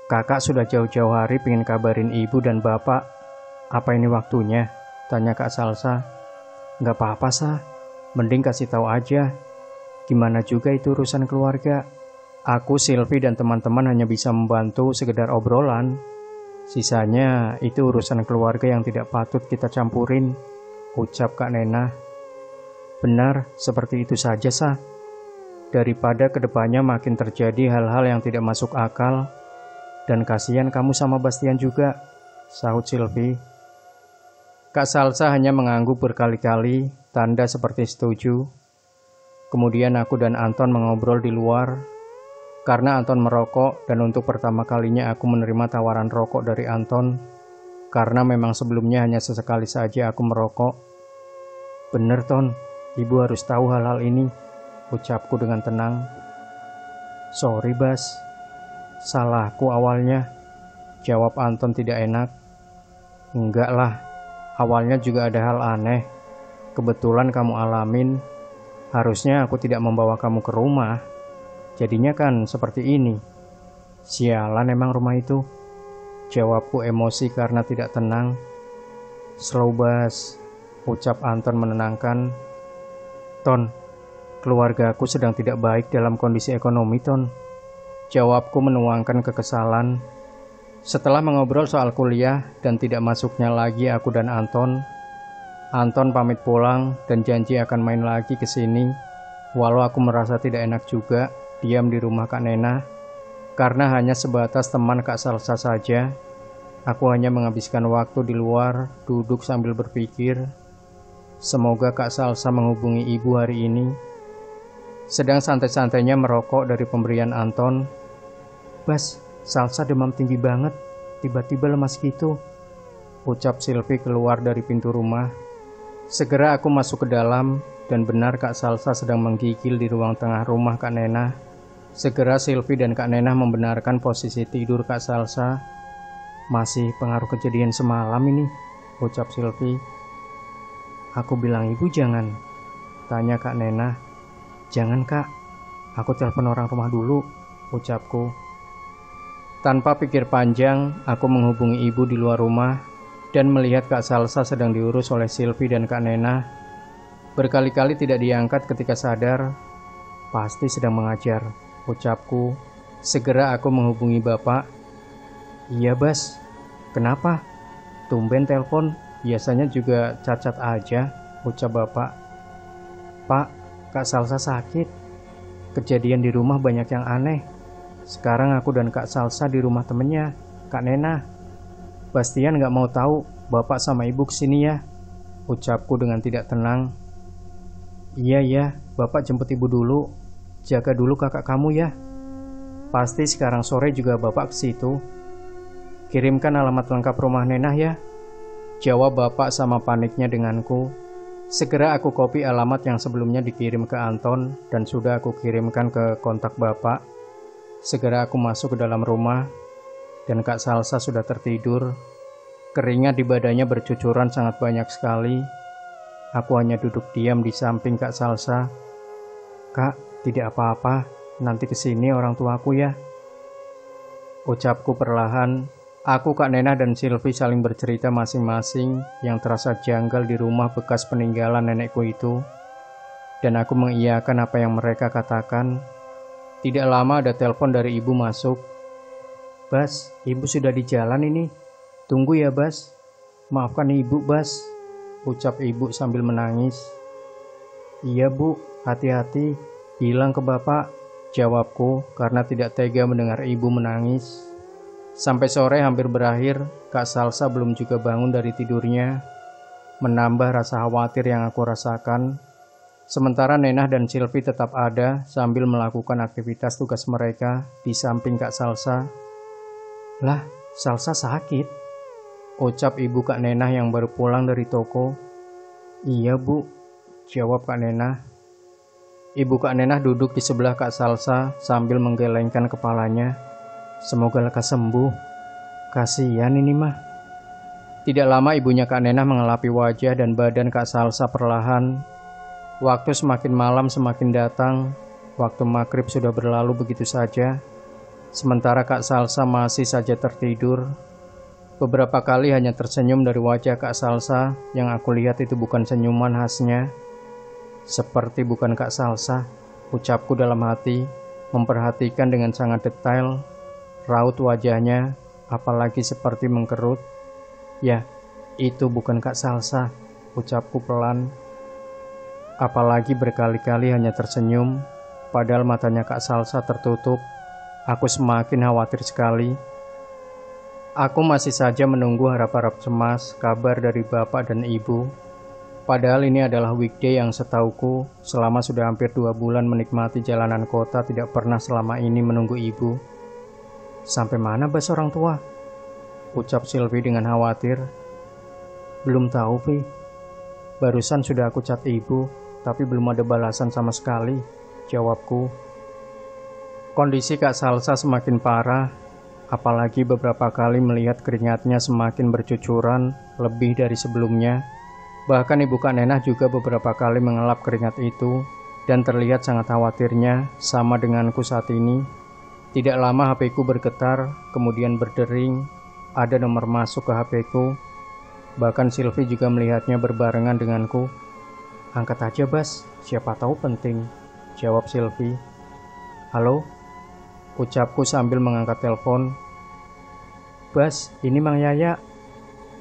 Kakak sudah jauh-jauh hari pengen kabarin ibu dan bapak. Apa ini waktunya? Tanya Kak Salsa. Gak apa-apa, Sah. Mending kasih tahu aja. Gimana juga itu urusan keluarga. Aku, Silvi, dan teman-teman hanya bisa membantu sekedar obrolan. Sisanya itu urusan keluarga yang tidak patut kita campurin. Ucap Kak Nena. Benar, seperti itu saja, Sah. Daripada kedepannya makin terjadi hal-hal yang tidak masuk akal. Dan kasihan kamu sama Bastian juga, sahut Silvi. Kak Salsa hanya mengangguk berkali-kali, tanda seperti setuju. Kemudian aku dan Anton mengobrol di luar. Karena Anton merokok dan untuk pertama kalinya aku menerima tawaran rokok dari Anton. Karena memang sebelumnya hanya sesekali saja aku merokok. Bener, Ton, ibu harus tahu hal-hal ini, ucapku dengan tenang. Sorry, Bas. Salahku awalnya, jawab Anton tidak enak. Enggak lah, awalnya juga ada hal aneh. Kebetulan kamu alamin. Harusnya aku tidak membawa kamu ke rumah. Jadinya kan seperti ini. Sialan emang rumah itu. Jawabku emosi karena tidak tenang. Slow, Bas, ucap Anton menenangkan. Ton, keluargaku sedang tidak baik dalam kondisi ekonomi, Ton. Jawabku menuangkan kekesalan. Setelah mengobrol soal kuliah dan tidak masuknya lagi aku dan Anton, Anton pamit pulang dan janji akan main lagi ke sini. Walau aku merasa tidak enak juga diam di rumah Kak Nena, karena hanya sebatas teman Kak Salsa saja. Aku hanya menghabiskan waktu di luar, duduk sambil berpikir, semoga Kak Salsa menghubungi ibu hari ini. Sedang santai-santainya merokok dari pemberian Anton. "Bas, Salsa demam tinggi banget, tiba-tiba lemas gitu," ucap Silvi keluar dari pintu rumah. Segera aku masuk ke dalam, dan benar Kak Salsa sedang menggigil di ruang tengah rumah Kak Nena. Segera Silvi dan Kak Nena membenarkan posisi tidur Kak Salsa. "Masih pengaruh kejadian semalam ini," ucap Silvi. "Aku bilang ibu jangan," tanya Kak Nena. "Jangan Kak, aku telepon orang rumah dulu," ucapku. Tanpa pikir panjang, aku menghubungi ibu di luar rumah dan melihat Kak Salsa sedang diurus oleh Silvi dan Kak Nena. Berkali-kali tidak diangkat ketika sadar. "Pasti sedang mengajar," ucapku. Segera aku menghubungi bapak. "Iya Bas, kenapa? Tumben telepon, biasanya juga cacat aja," ucap bapak. "Pak, Kak Salsa sakit. Kejadian di rumah banyak yang aneh. Sekarang aku dan Kak Salsa di rumah temennya, Kak Nena. Bastian gak mau tahu bapak sama ibu kesini ya," ucapku dengan tidak tenang. Iya, bapak jemput ibu dulu. Jaga dulu kakak kamu ya. Pasti sekarang sore juga bapak ke situ. Kirimkan alamat lengkap rumah Nenah ya," jawab bapak sama paniknya denganku. Segera aku copy alamat yang sebelumnya dikirim ke Anton dan sudah aku kirimkan ke kontak bapak. Segera aku masuk ke dalam rumah dan Kak Salsa sudah tertidur. Keringat di badannya bercucuran sangat banyak sekali. Aku hanya duduk diam di samping Kak Salsa. "Kak, tidak apa-apa, nanti kesini orang tuaku ya," ucapku perlahan. Aku, Kak Nena, dan Silvi saling bercerita masing-masing yang terasa janggal di rumah bekas peninggalan nenekku itu. Dan aku mengiyakan apa yang mereka katakan. Tidak lama ada telepon dari ibu masuk. "Bas, ibu sudah di jalan ini. Tunggu ya Bas. Maafkan ibu Bas," ucap ibu sambil menangis. "Iya bu, hati-hati, bilang ke bapak," jawabku karena tidak tega mendengar ibu menangis. Sampai sore hampir berakhir, Kak Salsa belum juga bangun dari tidurnya, menambah rasa khawatir yang aku rasakan. Sementara Nenah dan Silvi tetap ada sambil melakukan aktivitas tugas mereka di samping Kak Salsa. "Lah, Salsa sakit?" ucap ibu Kak Nenah yang baru pulang dari toko. "Iya bu," jawab Kak Nenah. Ibu Kak Nenah duduk di sebelah Kak Salsa sambil menggelengkan kepalanya. "Semoga lekas sembuh. Kasihan ini mah." Tidak lama ibunya Kak Nenah mengelapi wajah dan badan Kak Salsa perlahan. Waktu semakin malam semakin datang. Waktu maghrib sudah berlalu begitu saja. Sementara Kak Salsa masih saja tertidur. Beberapa kali hanya tersenyum dari wajah Kak Salsa. Yang aku lihat itu bukan senyuman khasnya. "Seperti bukan Kak Salsa," ucapku dalam hati, memperhatikan dengan sangat detail raut wajahnya, apalagi seperti mengkerut. "Ya, itu bukan Kak Salsa," ucapku pelan. Apalagi berkali-kali hanya tersenyum, padahal matanya Kak Salsa tertutup. Aku semakin khawatir sekali. Aku masih saja menunggu harap-harap cemas kabar dari bapak dan ibu. Padahal ini adalah weekday yang setauku selama sudah hampir 2 bulan menikmati jalanan kota tidak pernah selama ini menunggu ibu. "Sampai mana Bas orang tua?" ucap Silvi dengan khawatir. "Belum tahu Vi. Barusan sudah aku chat ibu, tapi belum ada balasan sama sekali," jawabku. Kondisi Kak Salsa semakin parah, apalagi beberapa kali melihat keringatnya semakin bercucuran lebih dari sebelumnya. Bahkan ibu Kak Nenah juga beberapa kali mengelap keringat itu dan terlihat sangat khawatirnya sama denganku saat ini. Tidak lama HP-ku bergetar, kemudian berdering. Ada nomor masuk ke HP-ku. Bahkan Silvi juga melihatnya berbarengan denganku. "Angkat aja Bas, siapa tahu penting," jawab Silvi. "Halo?" ucapku sambil mengangkat telepon. "Bas, ini Mang Yaya.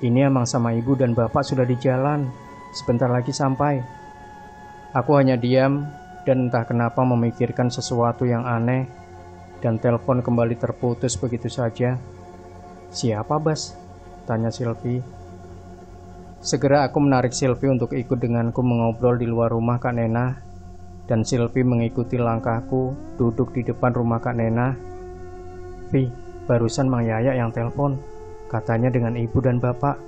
Ini Amang sama ibu dan bapak sudah di jalan. sebentar lagi sampai. Aku hanya diam dan entah kenapa memikirkan sesuatu yang aneh, dan telepon kembali terputus begitu saja. "Siapa, Bas?" tanya Silvi. Segera aku menarik Silvi untuk ikut denganku mengobrol di luar rumah Kak Nena, dan Silvi mengikuti langkahku duduk di depan rumah Kak Nena. "Vi, barusan Mang Yaya yang telepon, katanya dengan ibu dan bapak."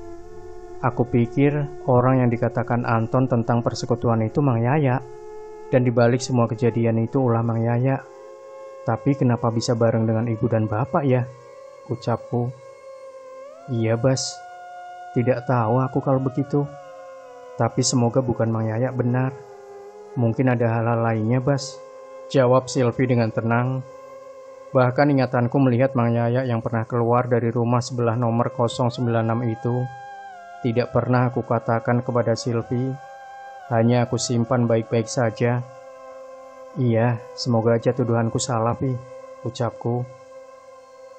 Aku pikir orang yang dikatakan Anton tentang persekutuan itu Mang Yaya, dan dibalik semua kejadian itu ulah Mang Yaya. Tapi kenapa bisa bareng dengan ibu dan bapak ya? Ucapku. "Iya, Bas. Tidak tahu aku kalau begitu. Tapi semoga bukan Mang Yaya benar. Mungkin ada hal-hal lainnya, Bas," jawab Silvi dengan tenang. Bahkan ingatanku melihat Mang Yaya yang pernah keluar dari rumah sebelah nomor 096 itu tidak pernah aku katakan kepada Silvi. Hanya aku simpan baik-baik saja. "Iya, semoga aja tuduhanku salah, Vi," ucapku.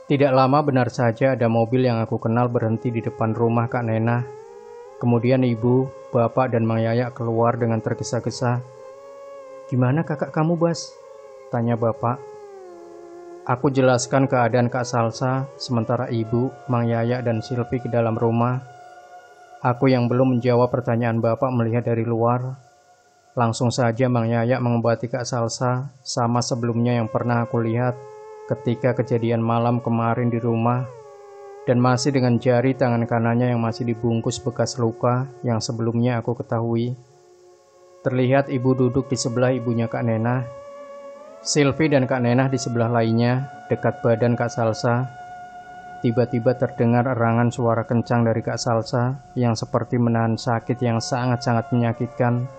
Tidak lama benar saja ada mobil yang aku kenal berhenti di depan rumah Kak Nena. Kemudian ibu, bapak, dan Mang Yaya keluar dengan tergesa-gesa. "Gimana kakak kamu, Bas?" tanya bapak. Aku jelaskan keadaan Kak Salsa, sementara ibu, Mang Yaya, dan Silvi ke dalam rumah. Aku yang belum menjawab pertanyaan bapak melihat dari luar. Langsung saja Mang Yaya mengobati Kak Salsa, sama sebelumnya yang pernah aku lihat ketika kejadian malam kemarin di rumah, dan masih dengan jari tangan kanannya yang masih dibungkus bekas luka yang sebelumnya aku ketahui. Terlihat ibu duduk di sebelah ibunya Kak Nena. Silvi dan Kak Nena di sebelah lainnya, dekat badan Kak Salsa. Tiba-tiba terdengar erangan suara kencang dari Kak Salsa yang seperti menahan sakit yang sangat-sangat menyakitkan.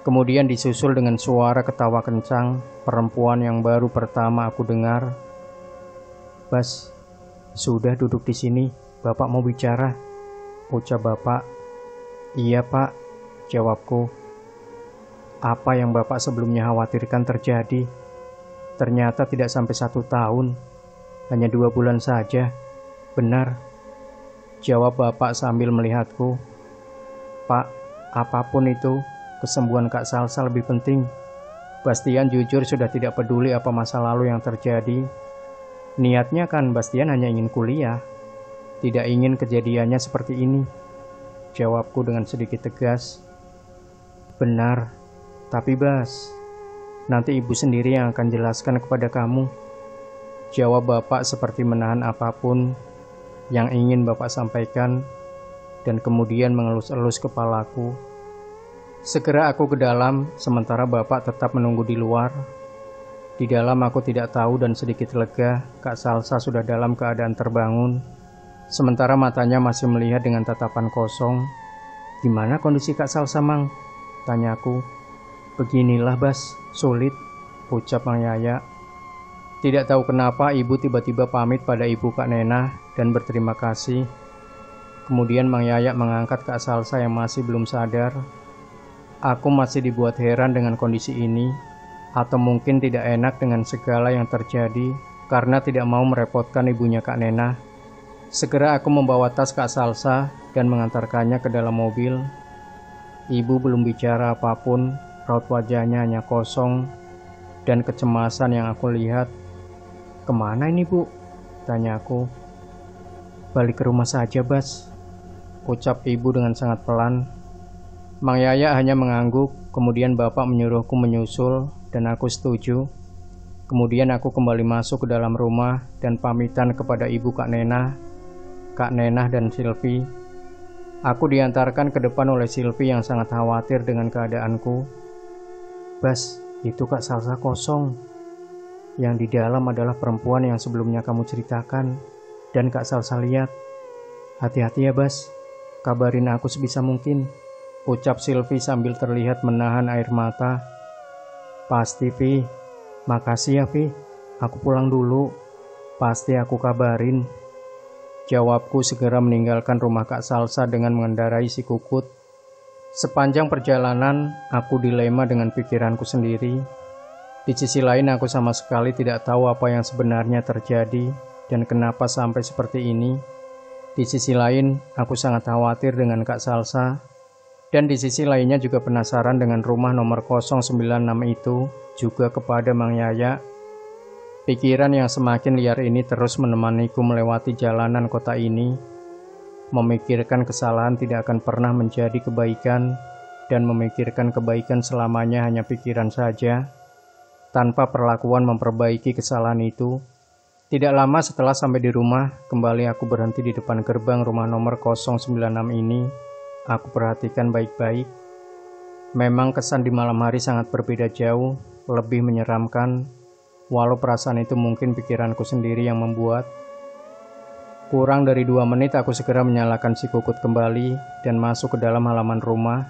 Kemudian disusul dengan suara ketawa kencang perempuan yang baru pertama aku dengar. "Bas, sudah duduk di sini, bapak mau bicara," ucap bapak. "Iya pak," jawabku. Apa yang bapak sebelumnya khawatirkan terjadi. Ternyata tidak sampai 1 tahun, hanya 2 bulan saja. "Benar," jawab bapak sambil melihatku. "Pak, apapun itu, kesembuhan Kak Salsa lebih penting. Bastian jujur sudah tidak peduli apa masa lalu yang terjadi. Niatnya kan Bastian hanya ingin kuliah, tidak ingin kejadiannya seperti ini," jawabku dengan sedikit tegas. "Benar, tapi Bas, nanti ibu sendiri yang akan jelaskan kepada kamu," jawab bapak seperti menahan apapun yang ingin bapak sampaikan, dan kemudian mengelus-elus kepalaku. Segera aku ke dalam, sementara bapak tetap menunggu di luar. Di dalam aku tidak tahu dan sedikit lega, Kak Salsa sudah dalam keadaan terbangun, sementara matanya masih melihat dengan tatapan kosong. "Gimana kondisi Kak Salsa, Mang?" tanyaku. "Beginilah Bas, sulit," ucap Mang Yaya. Tidak tahu kenapa ibu tiba-tiba pamit pada ibu Kak Nena dan berterima kasih. Kemudian Mang Yaya mengangkat Kak Salsa yang masih belum sadar. Aku masih dibuat heran dengan kondisi ini, atau mungkin tidak enak dengan segala yang terjadi karena tidak mau merepotkan ibunya Kak Nena. Segera aku membawa tas Kak Salsa dan mengantarkannya ke dalam mobil. Ibu belum bicara apapun, raut wajahnya hanya kosong dan kecemasan yang aku lihat. "Kemana ini, Bu?" tanyaku. "Balik ke rumah saja, Bas," ucap ibu dengan sangat pelan. Mang Yaya hanya mengangguk, kemudian bapak menyuruhku menyusul dan aku setuju. Kemudian aku kembali masuk ke dalam rumah dan pamitan kepada ibu Kak Nena dan Silvi. Aku diantarkan ke depan oleh Silvi yang sangat khawatir dengan keadaanku. "Bas, itu Kak Salsa kosong. Yang di dalam adalah perempuan yang sebelumnya kamu ceritakan dan Kak Salsa lihat. Hati-hati ya Bas, kabarin aku sebisa mungkin," ucap Silvi sambil terlihat menahan air mata. "Pasti Vi, makasih ya Vi, aku pulang dulu, pasti aku kabarin," jawabku segera meninggalkan rumah Kak Salsa dengan mengendarai si Kukut. Sepanjang perjalanan, aku dilema dengan pikiranku sendiri. Di sisi lain, aku sama sekali tidak tahu apa yang sebenarnya terjadi dan kenapa sampai seperti ini. Di sisi lain, aku sangat khawatir dengan Kak Salsa. Dan di sisi lainnya juga penasaran dengan rumah nomor 096 itu, juga kepada Mang Yaya. Pikiran yang semakin liar ini terus menemaniku melewati jalanan kota ini. Memikirkan kesalahan tidak akan pernah menjadi kebaikan, dan memikirkan kebaikan selamanya hanya pikiran saja, tanpa perlakuan memperbaiki kesalahan itu. Tidak lama setelah sampai di rumah, kembali aku berhenti di depan gerbang rumah nomor 096 ini. Aku perhatikan baik-baik. Memang kesan di malam hari sangat berbeda jauh, lebih menyeramkan, walau perasaan itu mungkin pikiranku sendiri yang membuat. Kurang dari 2 menit aku segera menyalakan si Kukut kembali dan masuk ke dalam halaman rumah.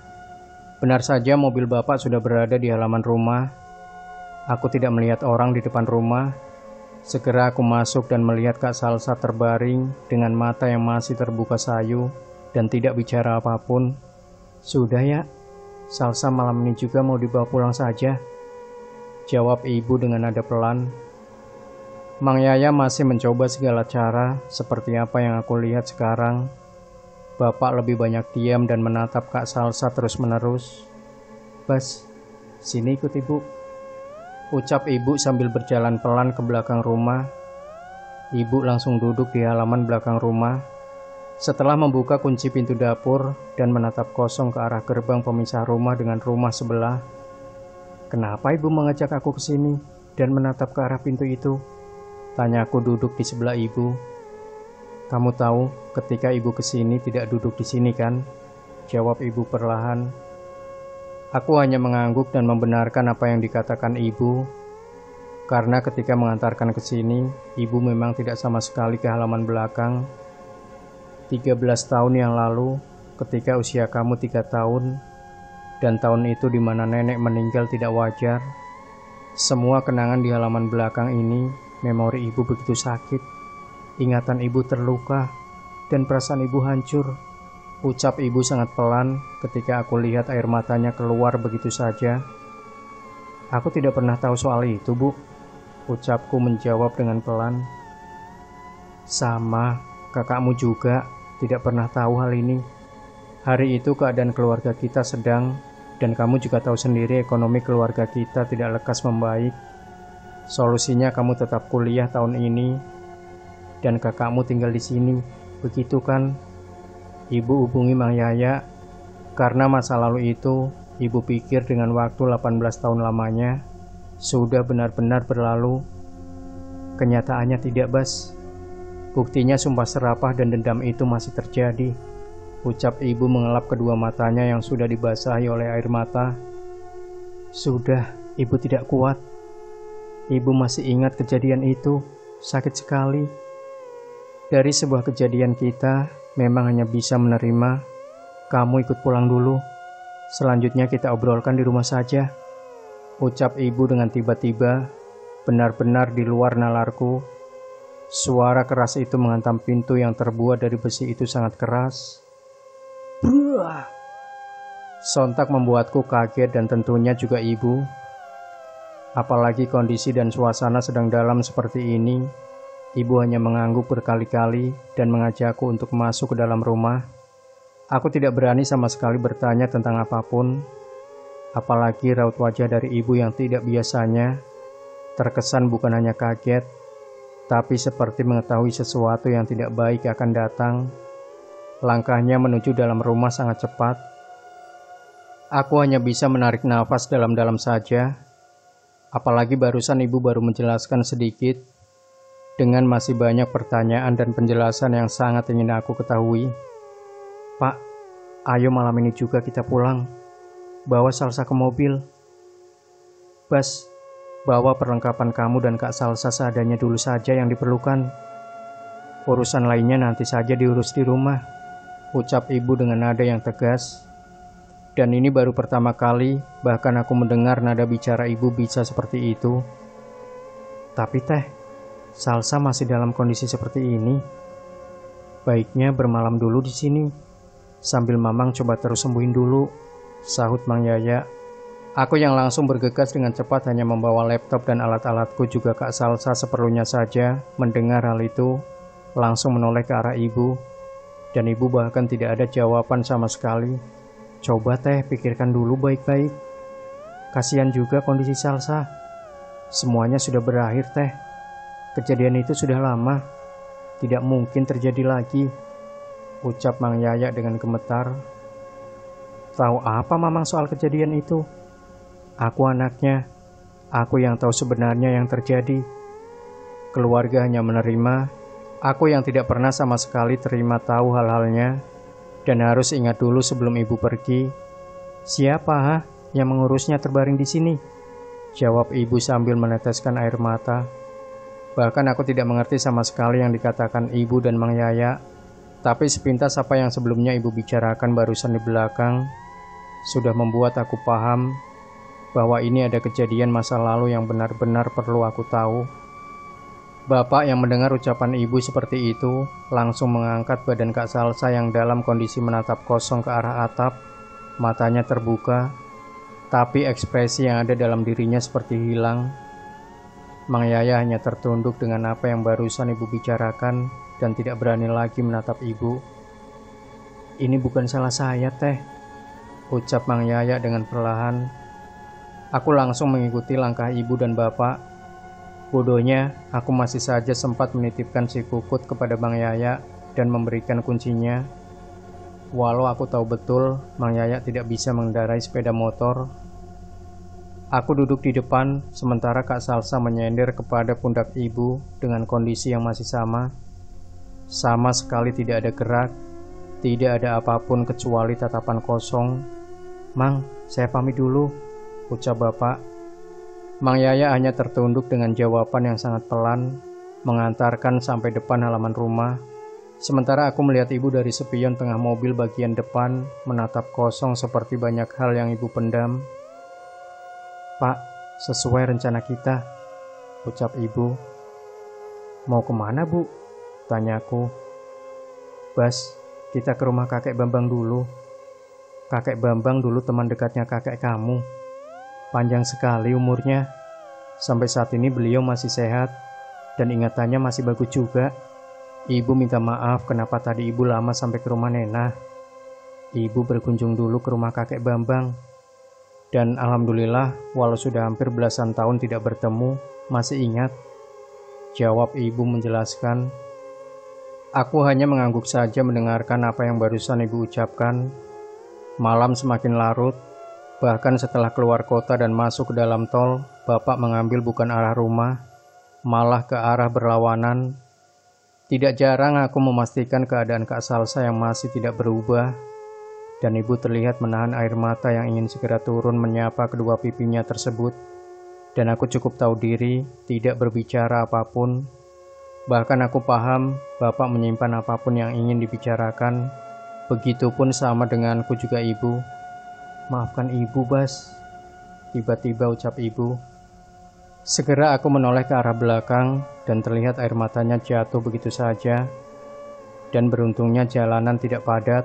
Benar saja mobil bapak sudah berada di halaman rumah. Aku tidak melihat orang di depan rumah. Segera aku masuk dan melihat Kak Salsa terbaring dengan mata yang masih terbuka sayu dan tidak bicara apapun. "Sudah ya, Salsa malam ini juga mau dibawa pulang saja," jawab ibu dengan nada pelan. Mang Yaya masih mencoba segala cara seperti apa yang aku lihat sekarang. Bapak lebih banyak diam dan menatap Kak Salsa terus-menerus. "Bas, sini ikut ibu," ucap ibu sambil berjalan pelan ke belakang rumah. Ibu langsung duduk di halaman belakang rumah. Setelah membuka kunci pintu dapur dan menatap kosong ke arah gerbang pemisah rumah dengan rumah sebelah. "Kenapa ibu mengajak aku ke sini dan menatap ke arah pintu itu?" tanya aku duduk di sebelah ibu. "Kamu tahu ketika ibu ke sini tidak duduk di sini kan?" jawab ibu perlahan. Aku hanya mengangguk dan membenarkan apa yang dikatakan ibu. Karena ketika mengantarkan ke sini, ibu memang tidak sama sekali ke halaman belakang. 13 tahun yang lalu, ketika usia kamu 3 tahun, dan tahun itu di mana nenek meninggal tidak wajar. Semua kenangan di halaman belakang ini, memori ibu begitu sakit. Ingatan ibu terluka, dan perasaan ibu hancur. Ucap ibu sangat pelan ketika aku lihat air matanya keluar begitu saja. "Aku tidak pernah tahu soal itu, Bu," ucapku menjawab dengan pelan. "Sama, kakakmu juga tidak pernah tahu hal ini. Hari itu keadaan keluarga kita sedang, dan kamu juga tahu sendiri ekonomi keluarga kita tidak lekas membaik. Solusinya kamu tetap kuliah tahun ini, dan kakakmu tinggal di sini, begitu kan?" Ibu hubungi Mang Yaya. Karena masa lalu itu, ibu pikir dengan waktu 18 tahun lamanya, sudah benar-benar berlalu. Kenyataannya tidak, Bas. Buktinya sumpah serapah dan dendam itu masih terjadi, ucap ibu mengelap kedua matanya yang sudah dibasahi oleh air mata. Sudah, ibu tidak kuat. Ibu masih ingat kejadian itu, sakit sekali. Dari sebuah kejadian kita, memang hanya bisa menerima. Kamu ikut pulang dulu. Selanjutnya kita obrolkan di rumah saja, ucap ibu dengan tiba-tiba, benar-benar di luar nalarku. Suara keras itu menghantam pintu yang terbuat dari besi itu sangat keras. Bruh! Sontak membuatku kaget dan tentunya juga ibu. Apalagi kondisi dan suasana sedang dalam seperti ini, ibu hanya mengangguk berkali-kali dan mengajakku untuk masuk ke dalam rumah. Aku tidak berani sama sekali bertanya tentang apapun, apalagi raut wajah dari ibu yang tidak biasanya, terkesan bukan hanya kaget, tapi seperti mengetahui sesuatu yang tidak baik akan datang. Langkahnya menuju dalam rumah sangat cepat. Aku hanya bisa menarik nafas dalam-dalam saja, apalagi barusan ibu baru menjelaskan sedikit, dengan masih banyak pertanyaan dan penjelasan yang sangat ingin aku ketahui. Pak, ayo malam ini juga kita pulang. Bawa Salsa ke mobil. Bas, bawa perlengkapan kamu dan Kak Salsa seadanya dulu saja yang diperlukan. Urusan lainnya nanti saja diurus di rumah, ucap ibu dengan nada yang tegas. Dan ini baru pertama kali bahkan aku mendengar nada bicara ibu bisa seperti itu. Tapi Teh, Salsa masih dalam kondisi seperti ini. Baiknya bermalam dulu di sini, sambil Mamang coba terus sembuhin dulu, sahut Mang Yaya. Aku yang langsung bergegas dengan cepat hanya membawa laptop dan alat-alatku juga Kak Salsa seperlunya saja. Mendengar hal itu, langsung menoleh ke arah ibu, dan ibu bahkan tidak ada jawaban sama sekali. Coba teh pikirkan dulu baik-baik. Kasihan juga kondisi Salsa. Semuanya sudah berakhir teh. Kejadian itu sudah lama. Tidak mungkin terjadi lagi, ucap Mang Yaya dengan gemetar. Tahu apa Mamang soal kejadian itu? Aku anaknya. Aku yang tahu sebenarnya yang terjadi. Keluarga hanya menerima. Aku yang tidak pernah sama sekali terima tahu hal-halnya. Dan harus ingat dulu sebelum ibu pergi. Siapa yang mengurusnya terbaring di sini? Jawab ibu sambil meneteskan air mata. Bahkan aku tidak mengerti sama sekali yang dikatakan ibu dan Mang Yaya. Tapi sepintas apa yang sebelumnya ibu bicarakan barusan di belakang sudah membuat aku paham bahwa ini ada kejadian masa lalu yang benar-benar perlu aku tahu. Bapak yang mendengar ucapan ibu seperti itu langsung mengangkat badan Kak Salsa yang dalam kondisi menatap kosong ke arah atap. Matanya terbuka, tapi ekspresi yang ada dalam dirinya seperti hilang. Mang Yaya hanya tertunduk dengan apa yang barusan ibu bicarakan dan tidak berani lagi menatap ibu. Ini bukan salah saya teh, ucap Mang Yaya dengan perlahan. Aku langsung mengikuti langkah ibu dan bapak. Bodohnya, aku masih saja sempat menitipkan si Kukut kepada Mang Yaya dan memberikan kuncinya. Walau aku tahu betul Mang Yaya tidak bisa mengendarai sepeda motor. Aku duduk di depan, sementara Kak Salsa menyender kepada pundak ibu dengan kondisi yang masih sama. Sama sekali tidak ada gerak, tidak ada apapun kecuali tatapan kosong. Mang, saya pamit dulu, ucap bapak. Mang Yaya hanya tertunduk dengan jawaban yang sangat pelan, mengantarkan sampai depan halaman rumah. Sementara aku melihat ibu dari spion tengah mobil bagian depan, menatap kosong seperti banyak hal yang ibu pendam. Pak, sesuai rencana kita, ucap ibu. Mau kemana bu? Tanyaku. Bas, kita ke rumah kakek Bambang dulu. Kakek Bambang dulu teman dekatnya kakek kamu. Panjang sekali umurnya. Sampai saat ini beliau masih sehat dan ingatannya masih bagus juga. Ibu minta maaf kenapa tadi ibu lama sampai ke rumah Nena. Ibu berkunjung dulu ke rumah kakek Bambang. Dan alhamdulillah walau sudah hampir belasan tahun tidak bertemu, masih ingat. Jawab ibu menjelaskan. Aku hanya mengangguk saja mendengarkan apa yang barusan ibu ucapkan. Malam semakin larut. Bahkan setelah keluar kota dan masuk ke dalam tol, bapak mengambil bukan arah rumah, malah ke arah berlawanan. Tidak jarang aku memastikan keadaan Kak Salsa yang masih tidak berubah, dan ibu terlihat menahan air mata yang ingin segera turun menyapa kedua pipinya tersebut. Dan aku cukup tahu diri, tidak berbicara apapun. Bahkan aku paham, bapak menyimpan apapun yang ingin dibicarakan. Begitupun sama denganku juga ibu. Maafkan ibu, Bas, tiba-tiba ucap ibu. Segera aku menoleh ke arah belakang dan terlihat air matanya jatuh begitu saja. Dan beruntungnya jalanan tidak padat,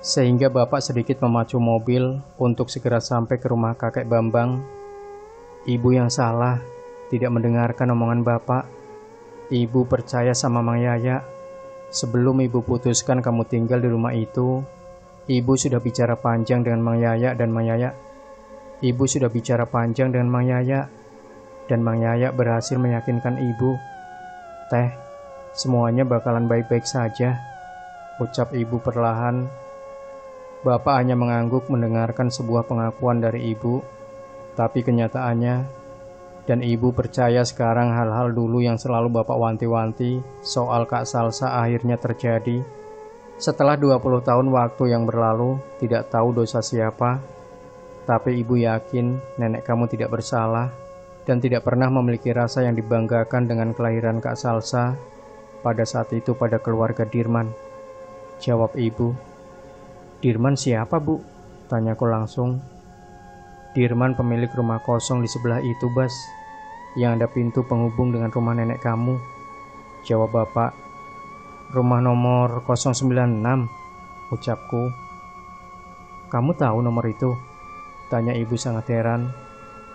sehingga bapak sedikit memacu mobil untuk segera sampai ke rumah kakek Bambang. Ibu yang salah, tidak mendengarkan omongan bapak. Ibu percaya sama Mang Yaya. Sebelum ibu putuskan kamu tinggal di rumah itu, ibu sudah bicara panjang dengan Mang Yaya dan Mang Yaya. Ibu sudah bicara panjang dengan Mang Yaya. Dan Mang Yaya berhasil meyakinkan ibu. Teh, semuanya bakalan baik-baik saja, ucap ibu perlahan. Bapak hanya mengangguk mendengarkan sebuah pengakuan dari ibu. Tapi kenyataannya, dan ibu percaya sekarang hal-hal dulu yang selalu bapak wanti-wanti soal Kak Salsa akhirnya terjadi. Setelah 20 tahun waktu yang berlalu, tidak tahu dosa siapa, tapi ibu yakin nenek kamu tidak bersalah dan tidak pernah memiliki rasa yang dibanggakan dengan kelahiran Kak Salsa pada saat itu pada keluarga Dirman. Jawab ibu. Dirman siapa, Bu? Tanyaku langsung. Dirman pemilik rumah kosong di sebelah itu, Bas, yang ada pintu penghubung dengan rumah nenek kamu. Jawab bapak. Rumah nomor 096, ucapku. Kamu tahu nomor itu? Tanya ibu sangat heran.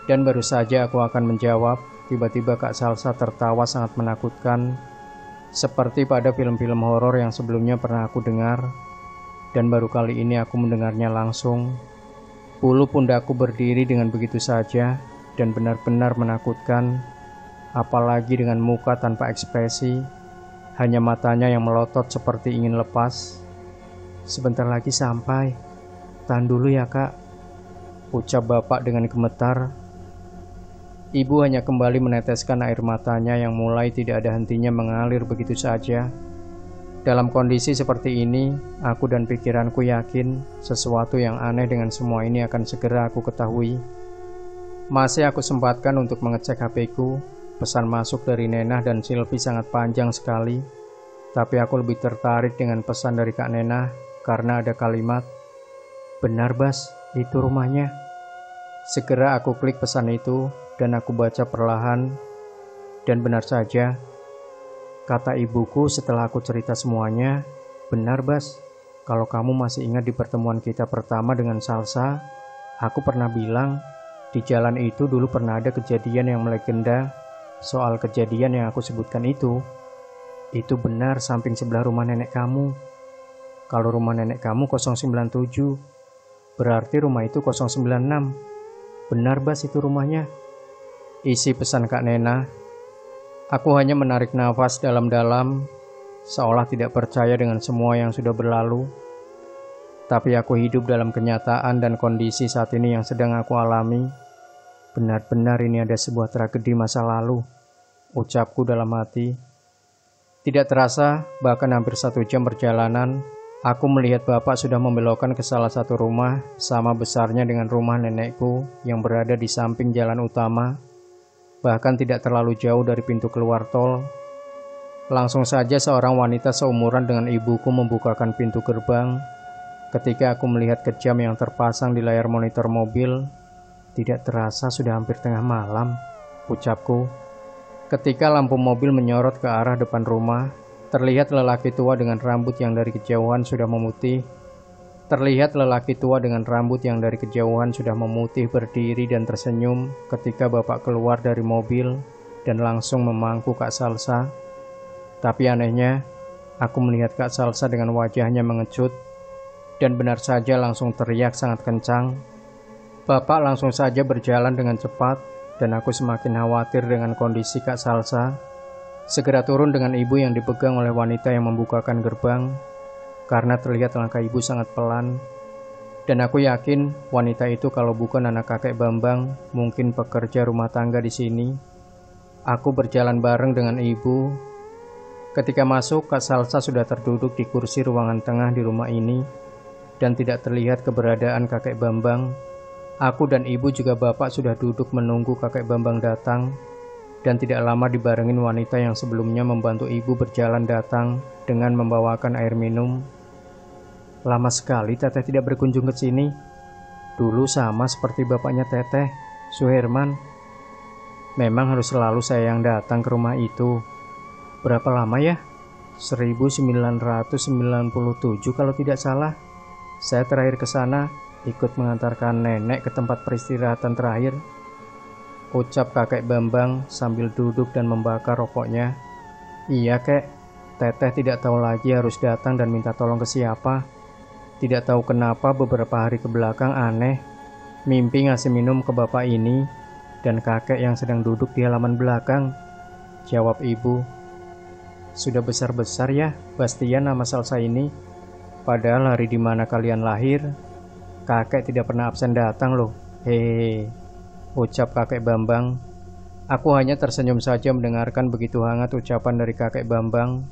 Dan baru saja aku akan menjawab, tiba-tiba Kak Salsa tertawa sangat menakutkan, seperti pada film-film horor yang sebelumnya pernah aku dengar. dan baru kali ini aku mendengarnya langsung. Bulu pundakku berdiri dengan begitu saja dan benar-benar menakutkan, apalagi dengan muka tanpa ekspresi, hanya matanya yang melotot seperti ingin lepas. "Sebentar lagi sampai. Tahan dulu ya, Kak," ucap bapak dengan gemetar. Ibu hanya kembali meneteskan air matanya yang mulai tidak ada hentinya mengalir begitu saja. Dalam kondisi seperti ini, aku dan pikiranku yakin sesuatu yang aneh dengan semua ini akan segera aku ketahui. Masih aku sempatkan untuk mengecek HP-ku. Pesan masuk dari Nenah dan Silvi sangat panjang sekali, tapi aku lebih tertarik dengan pesan dari Kak Nenah karena ada kalimat, "Benar Bas, itu rumahnya." Segera aku klik pesan itu dan aku baca perlahan, dan benar saja, kata ibuku setelah aku cerita semuanya, "Benar Bas, kalau kamu masih ingat di pertemuan kita pertama dengan Salsa, aku pernah bilang, di jalan itu dulu pernah ada kejadian yang melegenda. Soal kejadian yang aku sebutkan itu benar samping sebelah rumah nenek kamu. Kalau rumah nenek kamu 097, berarti rumah itu 096. Benar Bas, itu rumahnya." Isi pesan Kak Nena. Aku hanya menarik nafas dalam-dalam, seolah tidak percaya dengan semua yang sudah berlalu. Tapi aku hidup dalam kenyataan dan kondisi saat ini yang sedang aku alami. Benar-benar ini ada sebuah tragedi masa lalu, ucapku dalam hati. Tidak terasa, bahkan hampir 1 jam perjalanan, aku melihat bapak sudah membelokkan ke salah satu rumah sama besarnya dengan rumah nenekku yang berada di samping jalan utama, bahkan tidak terlalu jauh dari pintu keluar tol. Langsung saja seorang wanita seumuran dengan ibuku membukakan pintu gerbang. Ketika aku melihat ke jam yang terpasang di layar monitor mobil, tidak terasa sudah hampir tengah malam, ucapku. Ketika lampu mobil menyorot ke arah depan rumah, terlihat lelaki tua dengan rambut yang dari kejauhan sudah memutih. Berdiri dan tersenyum ketika bapak keluar dari mobil dan langsung memangku Kak Salsa. Tapi anehnya, aku melihat Kak Salsa dengan wajahnya mengecut dan benar saja langsung teriak sangat kencang. Bapak langsung saja berjalan dengan cepat dan aku semakin khawatir dengan kondisi Kak Salsa. Segera turun dengan ibu yang dipegang oleh wanita yang membukakan gerbang, karena terlihat langkah ibu sangat pelan. Dan aku yakin wanita itu kalau bukan anak kakek Bambang, mungkin pekerja rumah tangga di sini. Aku berjalan bareng dengan ibu. Ketika masuk, Kak Salsa sudah terduduk di kursi ruangan tengah di rumah ini, dan tidak terlihat keberadaan kakek Bambang. Aku dan ibu juga bapak sudah duduk menunggu kakek Bambang datang, dan tidak lama dibarengin wanita yang sebelumnya membantu ibu berjalan datang dengan membawakan air minum. "Lama sekali Teteh tidak berkunjung ke sini. Dulu sama seperti bapaknya Teteh, Suherman. Memang harus selalu saya yang datang ke rumah itu. Berapa lama ya? 1997 kalau tidak salah. Saya terakhir ke sana, ikut mengantarkan nenek ke tempat peristirahatan terakhir," ucap kakek Bambang sambil duduk dan membakar rokoknya. "Iya kek, Teteh tidak tahu lagi harus datang dan minta tolong ke siapa. Tidak tahu kenapa beberapa hari ke belakang aneh, mimpi ngasih minum ke bapak ini dan kakek yang sedang duduk di halaman belakang," jawab ibu. "Sudah besar-besar ya Bastian nama Salsa ini. Padahal hari di mana kalian lahir, kakek tidak pernah absen datang loh. Hehehe," ucap kakek Bambang. Aku hanya tersenyum saja mendengarkan begitu hangat ucapan dari kakek Bambang.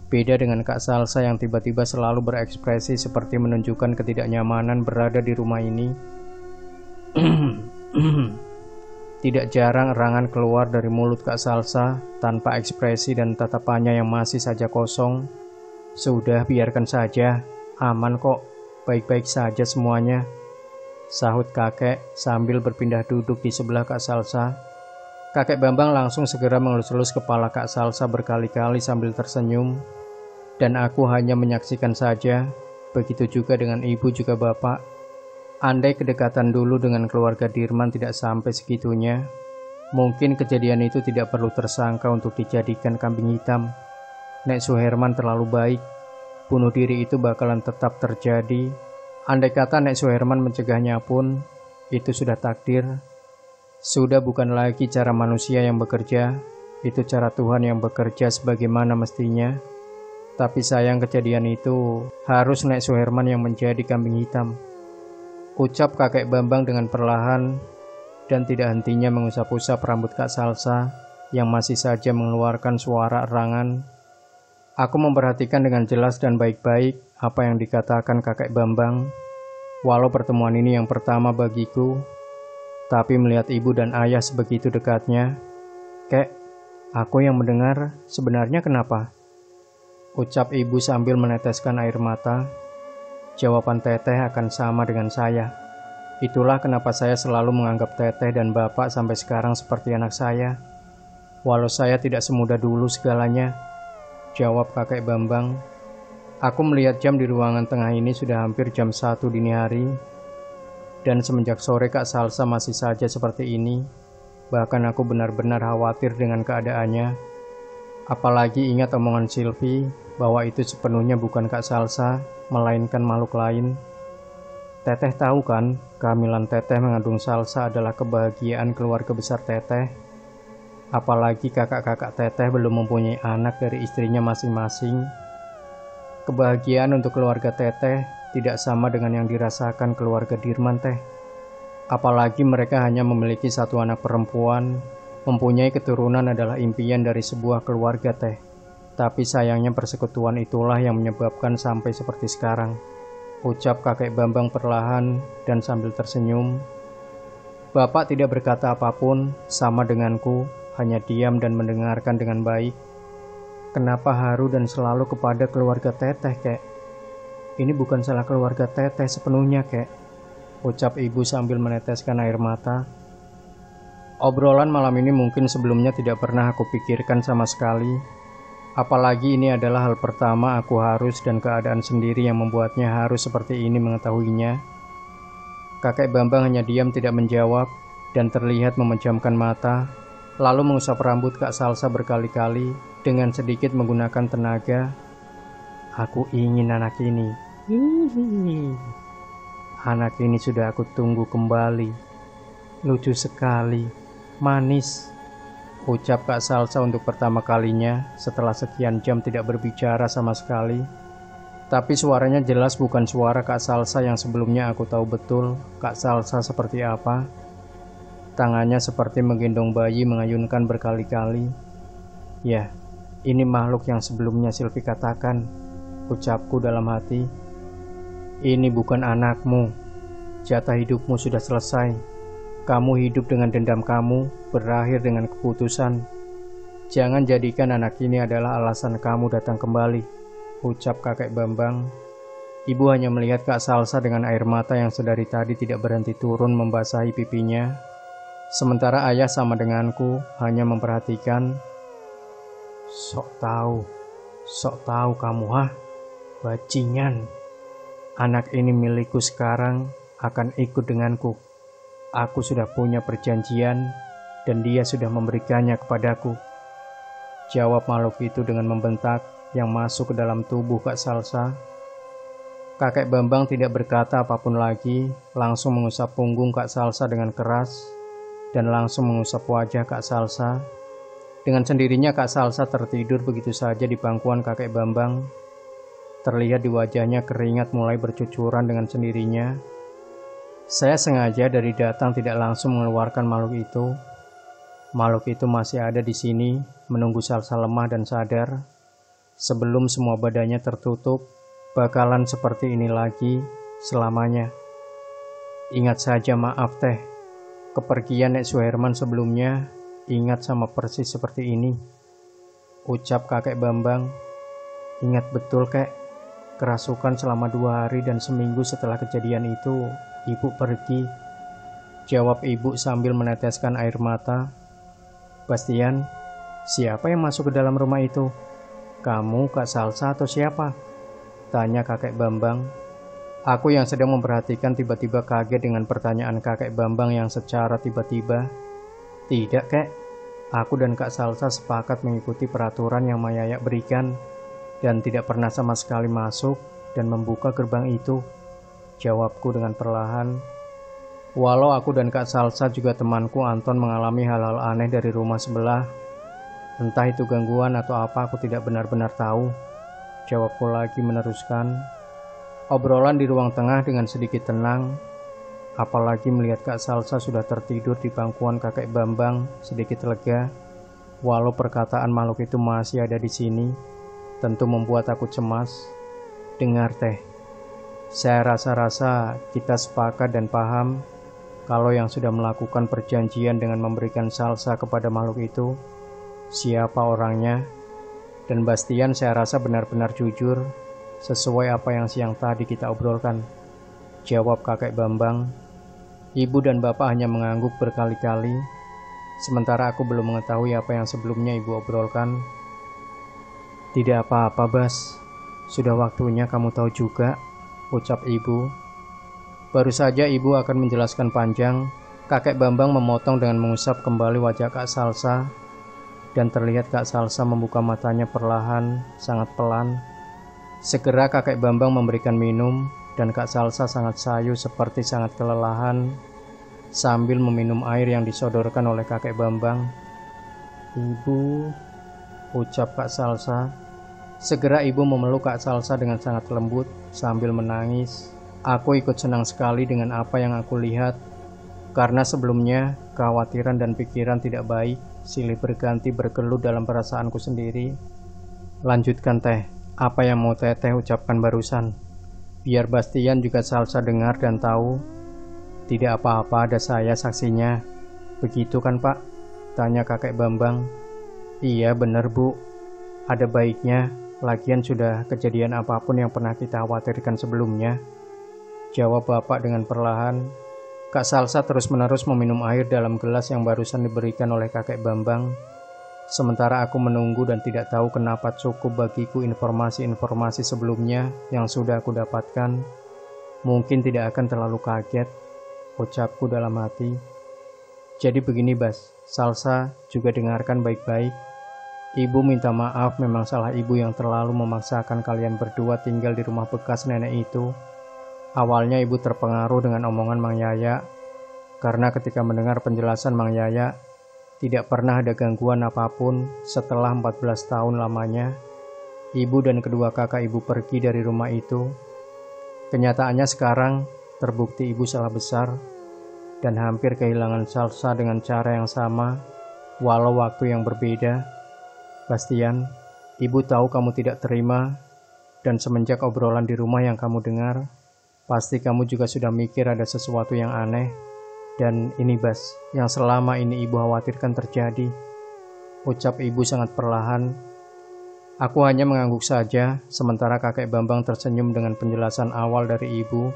Beda dengan Kak Salsa yang tiba-tiba selalu berekspresi seperti menunjukkan ketidaknyamanan berada di rumah ini. Tidak jarang erangan keluar dari mulut Kak Salsa tanpa ekspresi dan tatapannya yang masih saja kosong. "Sudah, biarkan saja. Aman kok. Baik-baik saja semuanya," sahut kakek sambil berpindah duduk di sebelah Kak Salsa. Kakek Bambang langsung segera mengelus-elus kepala Kak Salsa berkali-kali sambil tersenyum. Dan aku hanya menyaksikan saja. Begitu juga dengan ibu juga bapak. Andai kedekatan dulu dengan keluarga Dirman tidak sampai segitunya, mungkin kejadian itu tidak perlu tersangka untuk dijadikan kambing hitam. Nek Suherman terlalu baik. bunuh diri itu bakalan tetap terjadi. Andai kata Nek Suherman mencegahnya pun, itu sudah takdir. Sudah bukan lagi cara manusia yang bekerja, itu cara Tuhan yang bekerja sebagaimana mestinya. Tapi sayang kejadian itu harus Nek Suherman yang menjadi kambing hitam. Ucap kakek Bambang dengan perlahan dan tidak hentinya mengusap-usap rambut Kak Salsa yang masih saja mengeluarkan suara erangan. Aku memperhatikan dengan jelas dan baik-baik apa yang dikatakan kakek Bambang. Walau pertemuan ini yang pertama bagiku, tapi melihat ibu dan ayah sebegitu dekatnya, "Kek, aku yang mendengar, sebenarnya kenapa?" Ucap ibu sambil meneteskan air mata. Jawaban Teteh akan sama dengan saya. Itulah kenapa saya selalu menganggap Teteh dan Bapak sampai sekarang seperti anak saya. Walau saya tidak semudah dulu segalanya, jawab kakek Bambang. Aku melihat jam di ruangan tengah ini sudah hampir jam 1 dini hari. Dan semenjak sore Kak Salsa masih saja seperti ini. Bahkan aku benar-benar khawatir dengan keadaannya. Apalagi ingat omongan Silvi bahwa itu sepenuhnya bukan Kak Salsa, melainkan makhluk lain. Teteh tahu kan, kehamilan Teteh mengandung Salsa adalah kebahagiaan keluarga besar Teteh. Apalagi kakak-kakak Teteh belum mempunyai anak dari istrinya masing-masing. Kebahagiaan untuk keluarga Teteh tidak sama dengan yang dirasakan keluarga Dirman Teh. Apalagi mereka hanya memiliki satu anak perempuan. Mempunyai keturunan adalah impian dari sebuah keluarga Teh. Tapi sayangnya persekutuan itulah yang menyebabkan sampai seperti sekarang. Ucap kakek Bambang perlahan dan sambil tersenyum. Bapak tidak berkata apapun, sama denganku, hanya diam dan mendengarkan dengan baik. Kenapa haru dan selalu kepada keluarga Teteh, Kek? Ini bukan salah keluarga Teteh sepenuhnya, Kek. Ucap ibu sambil meneteskan air mata. Obrolan malam ini mungkin sebelumnya tidak pernah aku pikirkan sama sekali. Apalagi ini adalah hal pertama aku harus dan keadaan sendiri yang membuatnya harus seperti ini mengetahuinya. Kakek Bambang hanya diam tidak menjawab dan terlihat memejamkan mata, lalu mengusap rambut Kak Salsa berkali-kali dengan sedikit menggunakan tenaga. Aku ingin anak ini. Anak ini sudah aku tunggu kembali. Lucu sekali, manis. Ucap Kak Salsa untuk pertama kalinya setelah sekian jam tidak berbicara sama sekali. Tapi suaranya jelas bukan suara Kak Salsa yang sebelumnya aku tahu betul Kak Salsa seperti apa. Tangannya seperti menggendong bayi mengayunkan berkali-kali. Ya, ini makhluk yang sebelumnya Silvi katakan, ucapku dalam hati. Ini bukan anakmu. Jatah hidupmu sudah selesai. Kamu hidup dengan dendam kamu, berakhir dengan keputusan. Jangan jadikan anak ini adalah alasan kamu datang kembali, ucap kakek Bambang. Ibu hanya melihat Kak Salsa dengan air mata yang sedari tadi tidak berhenti turun membasahi pipinya. Sementara ayah sama denganku hanya memperhatikan. Sok tahu kamu, bajingan. Anak ini milikku sekarang, akan ikut denganku. Aku sudah punya perjanjian dan dia sudah memberikannya kepadaku. Jawab makhluk itu dengan membentak yang masuk ke dalam tubuh Kak Salsa. Kakek Bambang tidak berkata apapun lagi, langsung mengusap punggung Kak Salsa dengan keras dan langsung mengusap wajah Kak Salsa. Dengan sendirinya Kak Salsa tertidur begitu saja di pangkuan kakek Bambang. Terlihat di wajahnya keringat mulai bercucuran dengan sendirinya. Saya sengaja dari datang tidak langsung mengeluarkan makhluk itu. Makhluk itu masih ada di sini, menunggu Salsa lemah dan sadar. Sebelum semua badannya tertutup, bakalan seperti ini lagi selamanya. Ingat saja maaf Teh, kepergian Nek Suherman sebelumnya, ingat sama persis seperti ini. Ucap kakek Bambang. Ingat betul Kek, kerasukan selama 2 hari dan seminggu setelah kejadian itu. Ibu pergi, jawab ibu sambil meneteskan air mata. Bastian, siapa yang masuk ke dalam rumah itu? Kamu, Kak Salsa atau siapa? Tanya kakek Bambang. Aku yang sedang memperhatikan tiba-tiba kaget dengan pertanyaan kakek Bambang yang secara tiba-tiba. Tidak Kek, aku dan Kak Salsa sepakat mengikuti peraturan yang Mayayak berikan. dan tidak pernah sama sekali masuk dan membuka gerbang itu, jawabku dengan perlahan. Walau aku dan Kak Salsa juga temanku Anton mengalami hal-hal aneh dari rumah sebelah. Entah itu gangguan atau apa, aku tidak benar-benar tahu, jawabku lagi meneruskan. Obrolan di ruang tengah dengan sedikit tenang, apalagi melihat Kak Salsa sudah tertidur di bangkuan kakek Bambang sedikit lega. Walau perkataan makhluk itu masih ada di sini, tentu membuat aku cemas. Dengar teh, saya rasa-rasa kita sepakat dan paham kalau yang sudah melakukan perjanjian dengan memberikan salsa kepada makhluk itu, siapa orangnya. Dan Bastian saya rasa benar-benar jujur, sesuai apa yang siang tadi kita obrolkan, jawab kakek Bambang. Ibu dan bapak hanya mengangguk berkali-kali, sementara aku belum mengetahui apa yang sebelumnya ibu obrolkan. Tidak apa-apa, Bas. Sudah waktunya kamu tahu juga, ucap ibu. Baru saja ibu akan menjelaskan panjang, kakek Bambang memotong dengan mengusap kembali wajah Kak Salsa, dan terlihat Kak Salsa membuka matanya perlahan, sangat pelan. Segera kakek Bambang memberikan minum, dan Kak Salsa sangat sayu seperti sangat kelelahan, sambil meminum air yang disodorkan oleh kakek Bambang. Ibu, ucap Kak Salsa. Segera ibu memeluk Kak Salsa dengan sangat lembut sambil menangis. Aku ikut senang sekali dengan apa yang aku lihat, karena sebelumnya kekhawatiran dan pikiran tidak baik silih berganti bergelut dalam perasaanku sendiri. Lanjutkan teh, apa yang mau teteh ucapkan barusan, biar Bastian juga Salsa dengar dan tahu. Tidak apa-apa, ada saya saksinya. Begitu kan Pak? Tanya kakek Bambang. Iya benar Bu, ada baiknya, lagian sudah kejadian apapun yang pernah kita khawatirkan sebelumnya, jawab bapak dengan perlahan. Kak Salsa terus-menerus meminum air dalam gelas yang barusan diberikan oleh kakek Bambang. Sementara aku menunggu dan tidak tahu kenapa cukup bagiku informasi-informasi sebelumnya yang sudah aku dapatkan. Mungkin tidak akan terlalu kaget, ucapku dalam hati. Jadi begini Bas, Salsa juga dengarkan baik-baik. Ibu minta maaf, memang salah ibu yang terlalu memaksakan kalian berdua tinggal di rumah bekas nenek itu. Awalnya ibu terpengaruh dengan omongan Mang Yaya, karena ketika mendengar penjelasan Mang Yaya, tidak pernah ada gangguan apapun setelah 14 tahun lamanya. Ibu dan kedua kakak ibu pergi dari rumah itu. Kenyataannya sekarang terbukti ibu salah besar dan hampir kehilangan Salsa dengan cara yang sama, walau waktu yang berbeda. Bastian, ibu tahu kamu tidak terima, dan semenjak obrolan di rumah yang kamu dengar, pasti kamu juga sudah mikir ada sesuatu yang aneh. Dan ini Bas, yang selama ini ibu khawatirkan terjadi, ucap ibu sangat perlahan. Aku hanya mengangguk saja, sementara kakek Bambang tersenyum dengan penjelasan awal dari ibu,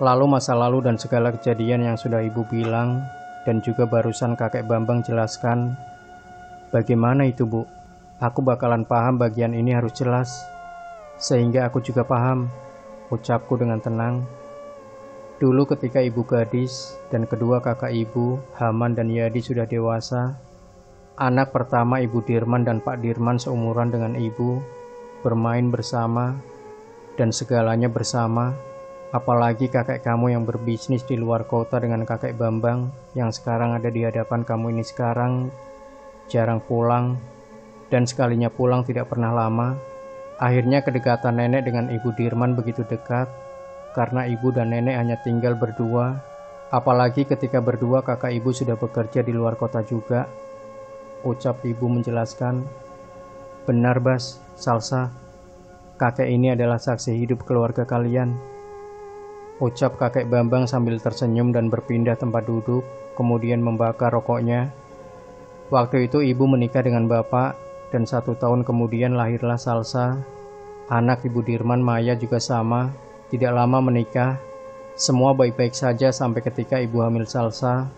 lalu masa lalu dan segala kejadian yang sudah ibu bilang, dan juga barusan kakek Bambang jelaskan. Bagaimana itu Bu? Aku bakalan paham, bagian ini harus jelas, sehingga aku juga paham, ucapku dengan tenang. Dulu ketika ibu gadis dan kedua kakak ibu, Haman dan Yadi sudah dewasa, anak pertama Ibu Dirman dan Pak Dirman seumuran dengan ibu, bermain bersama, dan segalanya bersama. Apalagi kakek kamu yang berbisnis di luar kota dengan kakek Bambang yang sekarang ada di hadapan kamu ini sekarang, jarang pulang, dan sekalinya pulang tidak pernah lama. Akhirnya kedekatan nenek dengan Ibu Dirman begitu dekat, karena ibu dan nenek hanya tinggal berdua. Apalagi ketika berdua kakak ibu sudah bekerja di luar kota juga, ucap ibu menjelaskan. Benar Bas, Salsa, kakek ini adalah saksi hidup keluarga kalian, ucap kakek Bambang sambil tersenyum dan berpindah tempat duduk, kemudian membakar rokoknya. Waktu itu ibu menikah dengan bapak, dan 1 tahun kemudian lahirlah Salsa. Anak Ibu Dirman, Maya, juga sama, tidak lama menikah. Semua baik-baik saja sampai ketika ibu hamil Salsa.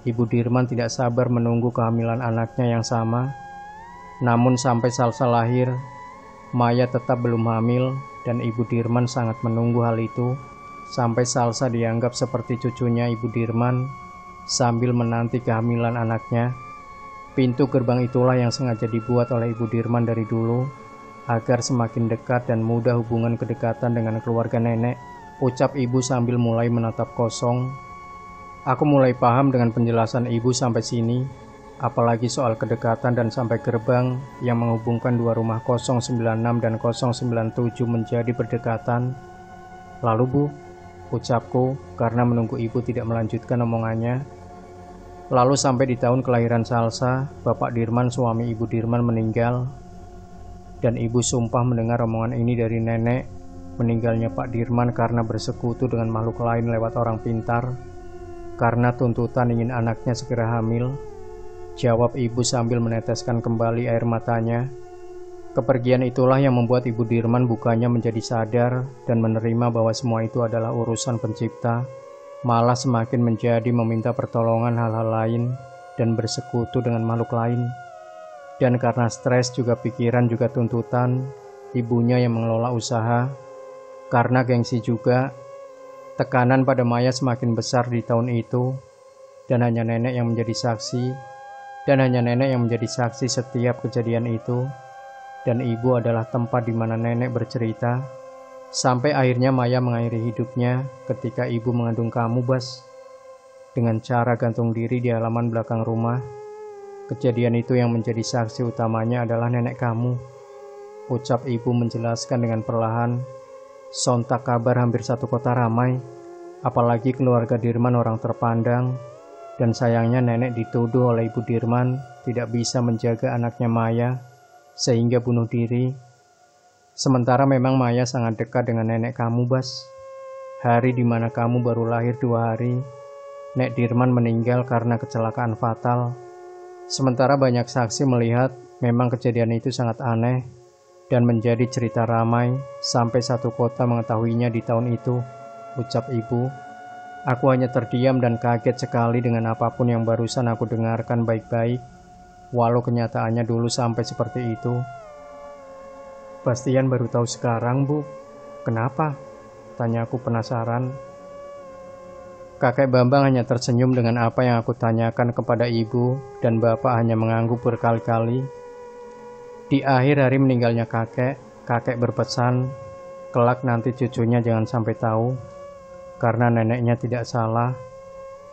Ibu Dirman tidak sabar menunggu kehamilan anaknya yang sama. Namun sampai Salsa lahir, Maya tetap belum hamil, dan Ibu Dirman sangat menunggu hal itu, sampai Salsa dianggap seperti cucunya Ibu Dirman, sambil menanti kehamilan anaknya. Pintu gerbang itulah yang sengaja dibuat oleh Ibu Dirman dari dulu, agar semakin dekat dan mudah hubungan kedekatan dengan keluarga nenek, ucap ibu sambil mulai menatap kosong. Aku mulai paham dengan penjelasan ibu sampai sini, apalagi soal kedekatan dan sampai gerbang yang menghubungkan dua rumah 096 dan 097 menjadi berdekatan. Lalu Bu, ucapku karena menunggu ibu tidak melanjutkan omongannya. Lalu sampai di tahun kelahiran Salsa, Bapak Dirman suami Ibu Dirman meninggal. Dan ibu sumpah mendengar omongan ini dari nenek, meninggalnya Pak Dirman karena bersekutu dengan makhluk lain lewat orang pintar, karena tuntutan ingin anaknya segera hamil. Jawab ibu sambil meneteskan kembali air matanya. Kepergian itulah yang membuat Ibu Dirman bukannya menjadi sadar dan menerima bahwa semua itu adalah urusan pencipta, malah semakin menjadi meminta pertolongan hal-hal lain dan bersekutu dengan makhluk lain. Dan karena stres juga pikiran juga tuntutan, ibunya yang mengelola usaha. Karena gengsi juga, tekanan pada Maya semakin besar di tahun itu, dan hanya nenek yang menjadi saksi setiap kejadian itu. Dan ibu adalah tempat di mana nenek bercerita, sampai akhirnya Maya mengakhiri hidupnya ketika ibu mengandung kamu, Bas, dengan cara gantung diri di halaman belakang rumah. Kejadian itu yang menjadi saksi utamanya adalah nenek kamu, ucap ibu menjelaskan dengan perlahan. Sontak kabar hampir satu kota ramai, apalagi keluarga Dirman orang terpandang, dan sayangnya nenek dituduh oleh Ibu Dirman tidak bisa menjaga anaknya Maya, sehingga bunuh diri. Sementara memang Maya sangat dekat dengan nenek kamu, Bas. Hari di mana kamu baru lahir 2 hari, Nek Dirman meninggal karena kecelakaan fatal. Sementara banyak saksi melihat memang kejadian itu sangat aneh, dan menjadi cerita ramai sampai satu kota mengetahuinya di tahun itu, ucap ibu. Aku hanya terdiam dan kaget sekali dengan apapun yang barusan aku dengarkan baik-baik, walau kenyataannya dulu sampai seperti itu. Bastian baru tahu sekarang, Bu. Kenapa? Tanya aku penasaran. Kakek Bambang hanya tersenyum dengan apa yang aku tanyakan kepada ibu, dan bapak hanya mengangguk berkali-kali. Di akhir hari meninggalnya kakek berpesan, kelak nanti cucunya jangan sampai tahu, karena neneknya tidak salah,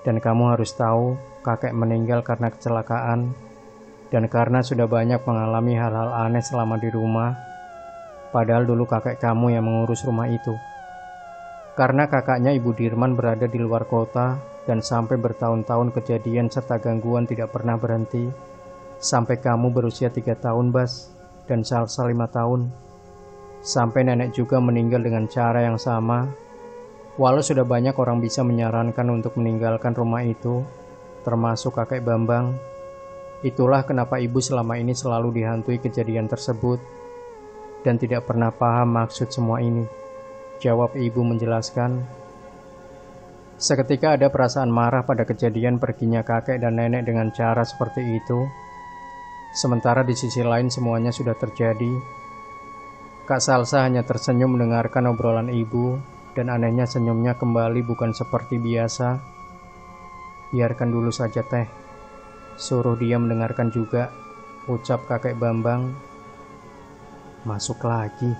dan kamu harus tahu kakek meninggal karena kecelakaan, dan karena sudah banyak mengalami hal-hal aneh selama di rumah, padahal dulu kakek kamu yang mengurus rumah itu. Karena kakaknya Ibu Dirman berada di luar kota, dan sampai bertahun-tahun kejadian serta gangguan tidak pernah berhenti, sampai kamu berusia 3 tahun, Bas, dan Salsa 5 tahun. Sampai nenek juga meninggal dengan cara yang sama. Walau sudah banyak orang bisa menyarankan untuk meninggalkan rumah itu, termasuk kakek Bambang. Itulah kenapa ibu selama ini selalu dihantui kejadian tersebut, dan tidak pernah paham maksud semua ini, jawab ibu menjelaskan. Seketika ada perasaan marah pada kejadian perginya kakek dan nenek dengan cara seperti itu. Sementara di sisi lain semuanya sudah terjadi. Kak Salsa hanya tersenyum mendengarkan obrolan ibu, dan anehnya senyumnya kembali bukan seperti biasa. Biarkan dulu saja teh, suruh dia mendengarkan juga, ucap kakek Bambang. Masuk lagi,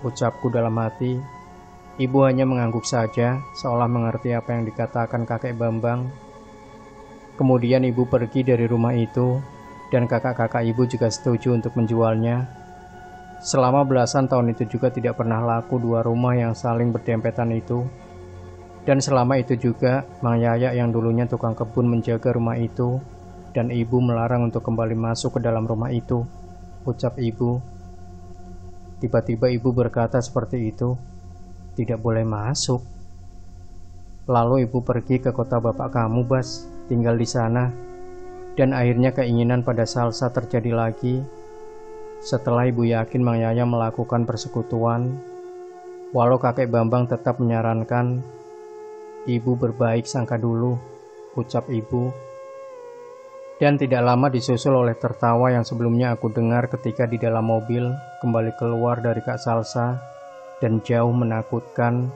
ucapku dalam hati. Ibu hanya mengangguk saja, seolah mengerti apa yang dikatakan kakek Bambang. Kemudian ibu pergi dari rumah itu, dan kakak-kakak ibu juga setuju untuk menjualnya. Selama belasan tahun itu juga tidak pernah laku 2 rumah yang saling berdempetan itu. Dan selama itu juga, Mang Yaya yang dulunya tukang kebun menjaga rumah itu, dan ibu melarang untuk kembali masuk ke dalam rumah itu, ucap ibu. Tiba-tiba ibu berkata seperti itu, tidak boleh masuk. Lalu ibu pergi ke kota bapak kamu, Bas, tinggal di sana. Dan akhirnya keinginan pada Salsa terjadi lagi. Setelah ibu yakin Mang Yaya melakukan persekutuan, walau kakek Bambang tetap menyarankan, ibu berbaik sangka dulu, ucap ibu. Dan tidak lama disusul oleh tertawa yang sebelumnya aku dengar ketika di dalam mobil kembali keluar dari Kak Salsa, dan jauh menakutkan.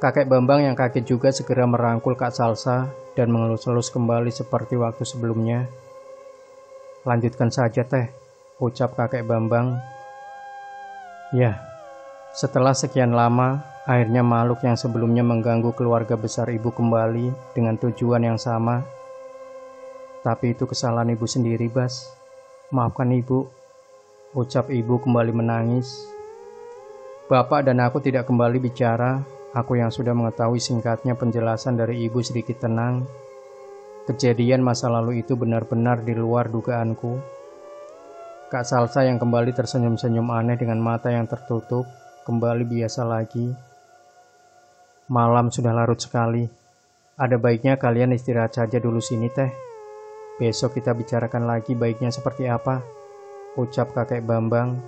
Kakek Bambang yang kaget juga segera merangkul Kak Salsa dan mengelus-elus kembali seperti waktu sebelumnya. Lanjutkan saja teh, ucap kakek Bambang. Ya, setelah sekian lama, akhirnya makhluk yang sebelumnya mengganggu keluarga besar ibu kembali dengan tujuan yang sama. Tapi itu kesalahan ibu sendiri, Bas. Maafkan ibu, ucap ibu kembali menangis. Bapak dan aku tidak kembali bicara. Aku yang sudah mengetahui singkatnya penjelasan dari ibu sedikit tenang. Kejadian masa lalu itu benar-benar di luar dugaanku. Kak Salsa yang kembali tersenyum-senyum aneh dengan mata yang tertutup, kembali biasa lagi. Malam sudah larut sekali. Ada baiknya kalian istirahat saja dulu sini teh. Besok kita bicarakan lagi baiknya seperti apa, ucap kakek Bambang.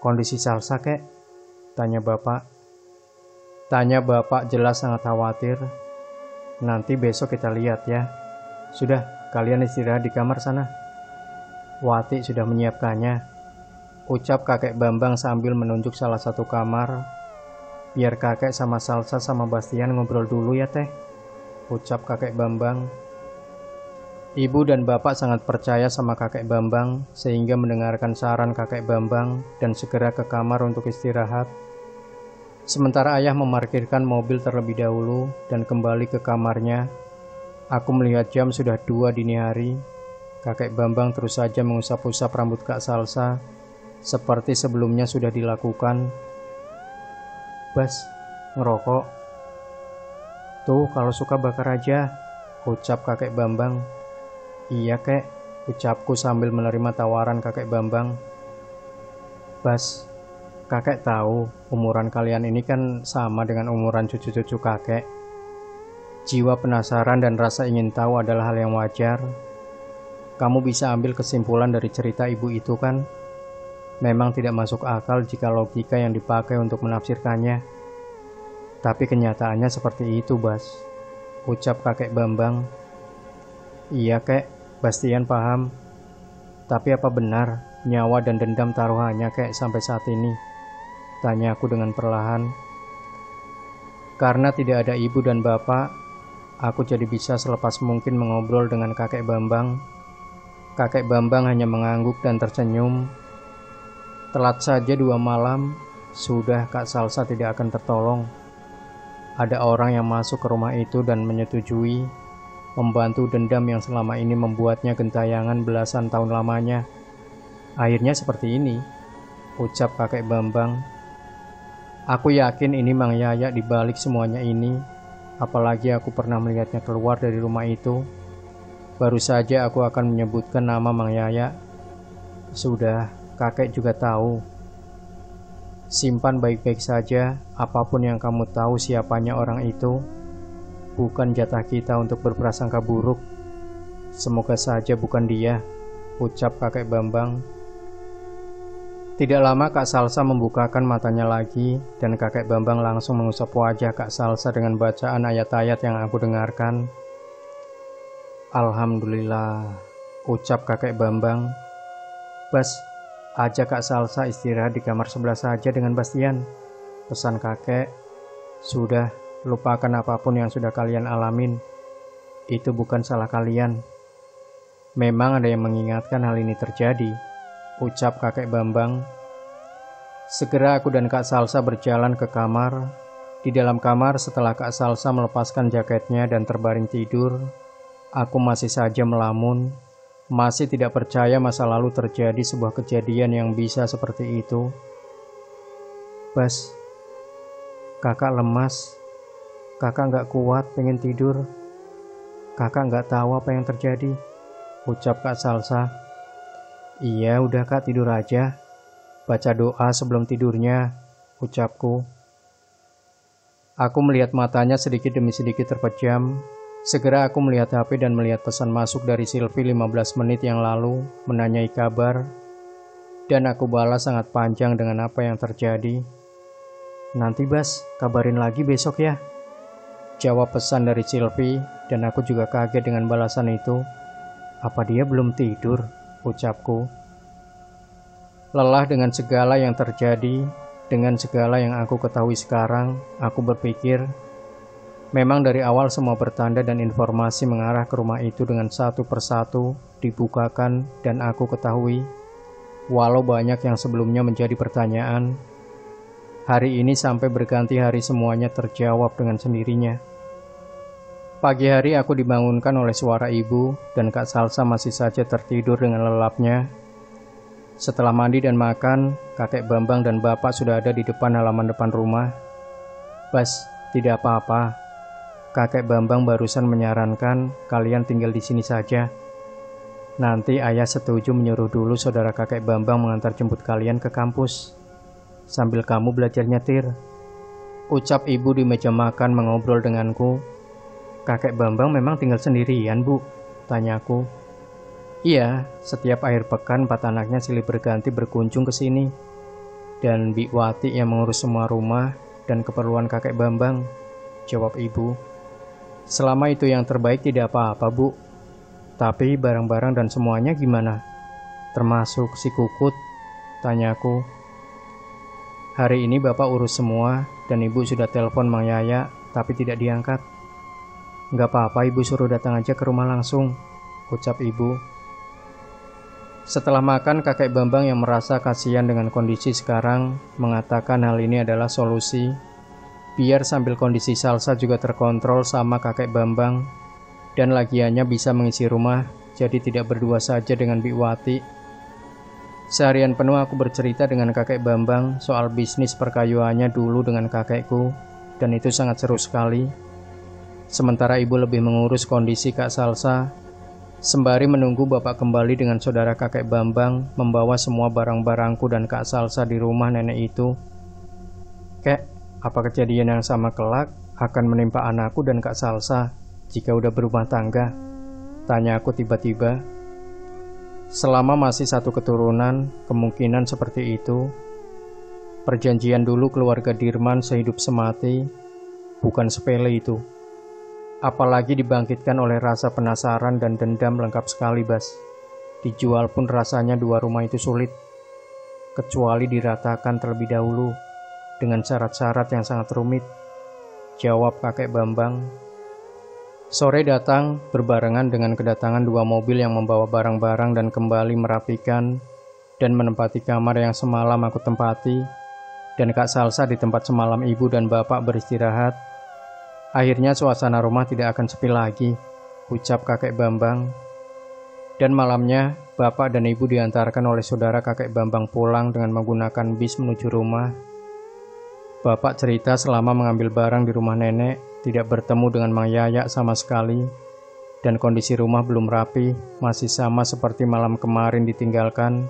Kondisi Salsa kek? Tanya bapak. Tanya bapak jelas sangat khawatir. Nanti besok kita lihat ya. Sudah, kalian istirahat di kamar sana. Wati sudah menyiapkannya, ucap kakek Bambang sambil menunjuk salah satu kamar. Biar kakek sama Salsa sama Bastian ngobrol dulu ya teh, ucap kakek Bambang. Ibu dan bapak sangat percaya sama kakek Bambang sehingga mendengarkan saran kakek Bambang dan segera ke kamar untuk istirahat. Sementara ayah memarkirkan mobil terlebih dahulu dan kembali ke kamarnya. Aku melihat jam sudah 2 dini hari. Kakek Bambang terus saja mengusap-usap rambut Kak Salsa seperti sebelumnya sudah dilakukan. Bas, ngerokok? Tuh kalau suka bakar aja, ucap kakek Bambang. Iya kek, ucapku sambil menerima tawaran kakek Bambang. Bas, kakek tahu umuran kalian ini kan sama dengan umuran cucu-cucu kakek. Jiwa penasaran dan rasa ingin tahu adalah hal yang wajar. Kamu bisa ambil kesimpulan dari cerita ibu itu kan? Memang tidak masuk akal jika logika yang dipakai untuk menafsirkannya. Tapi kenyataannya seperti itu, Bas, ucap kakek Bambang. Iya kek, Bastian paham. Tapi apa benar nyawa dan dendam taruhannya kek sampai saat ini? Tanya aku dengan perlahan. Karena tidak ada ibu dan bapak, aku jadi bisa selepas mungkin mengobrol dengan kakek Bambang. Kakek Bambang hanya mengangguk dan tersenyum. Telat saja 2 malam, sudah Kak Salsa tidak akan tertolong. Ada orang yang masuk ke rumah itu dan menyetujui membantu dendam yang selama ini membuatnya gentayangan belasan tahun lamanya. Akhirnya seperti ini, ucap kakek Bambang. Aku yakin ini Mang Yaya dibalik semuanya ini, apalagi aku pernah melihatnya keluar dari rumah itu. Baru saja aku akan menyebutkan nama Mang Yaya. Sudah, kakek juga tahu. Simpan baik-baik saja apapun yang kamu tahu siapanya orang itu. Bukan jatah kita untuk berprasangka buruk. Semoga saja bukan dia, ucap kakek Bambang. Tidak lama Kak Salsa membukakan matanya lagi dan kakek Bambang langsung mengusap wajah Kak Salsa dengan bacaan ayat-ayat yang aku dengarkan. Alhamdulillah, ucap kakek Bambang. Bas, ajak Kak Salsa istirahat di kamar sebelah saja dengan Bastian, pesan kakek. Sudah, lupakan apapun yang sudah kalian alamin. Itu bukan salah kalian. Memang ada yang mengingatkan hal ini terjadi, ucap kakek Bambang. Segera aku dan Kak Salsa berjalan ke kamar. Di dalam kamar setelah Kak Salsa melepaskan jaketnya dan terbaring tidur, aku masih saja melamun, masih tidak percaya masa lalu terjadi sebuah kejadian yang bisa seperti itu. Bas, kakak lemas. Kakak gak kuat pengen tidur. Kakak gak tahu apa yang terjadi, ucap Kak Salsa. Iya udah Kak, tidur aja. Baca doa sebelum tidurnya, ucapku. Aku melihat matanya sedikit demi sedikit terpejam. Segera aku melihat HP dan melihat pesan masuk dari Silvi 15 menit yang lalu menanyai kabar. Dan aku balas sangat panjang dengan apa yang terjadi. Nanti Bas, kabarin lagi besok ya, jawab pesan dari Silvi, dan aku juga kaget dengan balasan itu. Apa dia belum tidur? Ucapku. Lelah dengan segala yang terjadi, dengan segala yang aku ketahui sekarang, aku berpikir, memang dari awal semua bertanda dan informasi mengarah ke rumah itu dengan satu persatu dibukakan dan aku ketahui. Walau banyak yang sebelumnya menjadi pertanyaan, hari ini sampai berganti hari semuanya terjawab dengan sendirinya. Pagi hari aku dibangunkan oleh suara ibu dan Kak Salsa masih saja tertidur dengan lelapnya. Setelah mandi dan makan, kakek Bambang dan bapak sudah ada di depan halaman depan rumah. Bas, tidak apa-apa. Kakek Bambang barusan menyarankan kalian tinggal di sini saja. Nanti ayah setuju menyuruh dulu saudara kakek Bambang mengantar jemput kalian ke kampus, sambil kamu belajar nyetir. Ucap ibu di meja makan mengobrol denganku. Kakek Bambang memang tinggal sendirian, Bu? Tanyaku. Iya, setiap akhir pekan 4 anaknya silih berganti berkunjung ke sini. Dan Bi Wati yang mengurus semua rumah dan keperluan kakek Bambang, jawab ibu. Selama itu yang terbaik tidak apa-apa, Bu. Tapi barang-barang dan semuanya gimana? Termasuk si Kukut? Tanyaku. Hari ini bapak urus semua dan ibu sudah telepon Mang Yaya tapi tidak diangkat. Nggak apa-apa, ibu suruh datang aja ke rumah langsung, ucap ibu. Setelah makan, kakek Bambang yang merasa kasihan dengan kondisi sekarang mengatakan hal ini adalah solusi biar sambil kondisi Salsa juga terkontrol sama kakek Bambang dan lagiannya bisa mengisi rumah, jadi tidak berdua saja dengan Bi Wati. Seharian penuh aku bercerita dengan kakek Bambang soal bisnis perkayuannya dulu dengan kakekku, dan itu sangat seru sekali. Sementara ibu lebih mengurus kondisi Kak Salsa, sembari menunggu bapak kembali dengan saudara kakek Bambang membawa semua barang-barangku dan Kak Salsa di rumah nenek itu. Kek, apa kejadian yang sama kelak akan menimpa anakku dan Kak Salsa jika udah berumah tangga? Tanya aku tiba-tiba. Selama masih satu keturunan, kemungkinan seperti itu. Perjanjian dulu keluarga Dirman sehidup semati, bukan sepele itu. Apalagi dibangkitkan oleh rasa penasaran dan dendam lengkap sekali, Bas. Dijual pun rasanya 2 rumah itu sulit, kecuali diratakan terlebih dahulu, dengan syarat-syarat yang sangat rumit, jawab kakek Bambang. Sore datang berbarengan dengan kedatangan 2 mobil yang membawa barang-barang dan kembali merapikan dan menempati kamar yang semalam aku tempati, dan Kak Salsa di tempat semalam ibu dan bapak beristirahat. Akhirnya suasana rumah tidak akan sepi lagi, ucap kakek Bambang. Dan malamnya, bapak dan ibu diantarkan oleh saudara kakek Bambang pulang dengan menggunakan bis menuju rumah. Bapak cerita selama mengambil barang di rumah nenek, tidak bertemu dengan Mang Yaya sama sekali, dan kondisi rumah belum rapi, masih sama seperti malam kemarin ditinggalkan.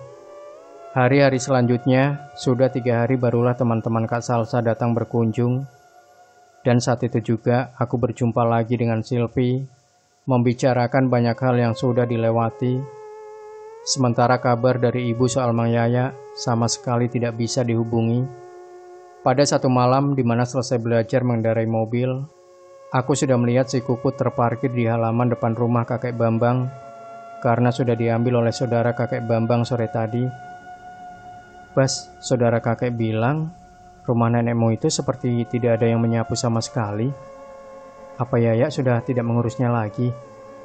Hari-hari selanjutnya, sudah 3 hari barulah teman-teman Kak Salsa datang berkunjung, dan saat itu juga aku berjumpa lagi dengan Silvi, membicarakan banyak hal yang sudah dilewati. Sementara kabar dari ibu soal Mang Yaya sama sekali tidak bisa dihubungi. Pada satu malam di mana selesai belajar mengendarai mobil, aku sudah melihat si Kukut terparkir di halaman depan rumah kakek Bambang karena sudah diambil oleh saudara kakek Bambang sore tadi. Bas, saudara kakek bilang rumah nenekmu itu seperti tidak ada yang menyapu sama sekali. Apa Yaya sudah tidak mengurusnya lagi?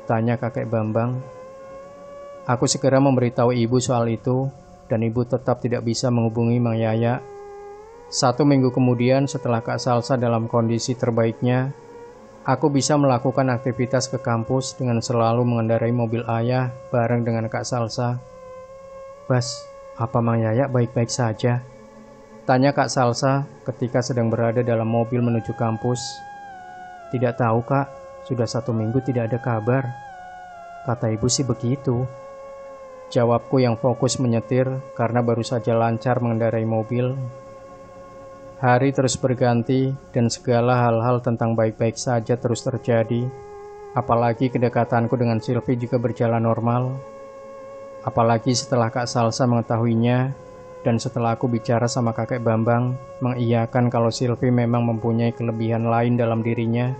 Tanya kakek Bambang. Aku segera memberitahu ibu soal itu, dan ibu tetap tidak bisa menghubungi Mang Yaya. 1 minggu kemudian setelah Kak Salsa dalam kondisi terbaiknya, aku bisa melakukan aktivitas ke kampus dengan selalu mengendarai mobil ayah bareng dengan Kak Salsa. Bas, apa Mang Yaya baik-baik saja? Tanya Kak Salsa ketika sedang berada dalam mobil menuju kampus. Tidak tahu Kak, sudah 1 minggu tidak ada kabar. Kata ibu sih begitu. Jawabku yang fokus menyetir karena baru saja lancar mengendarai mobil. Hari terus berganti dan segala hal-hal tentang baik-baik saja terus terjadi. Apalagi kedekatanku dengan Silvi juga berjalan normal. Apalagi setelah Kak Salsa mengetahuinya, dan setelah aku bicara sama kakek Bambang, mengiyakan kalau Silvi memang mempunyai kelebihan lain dalam dirinya.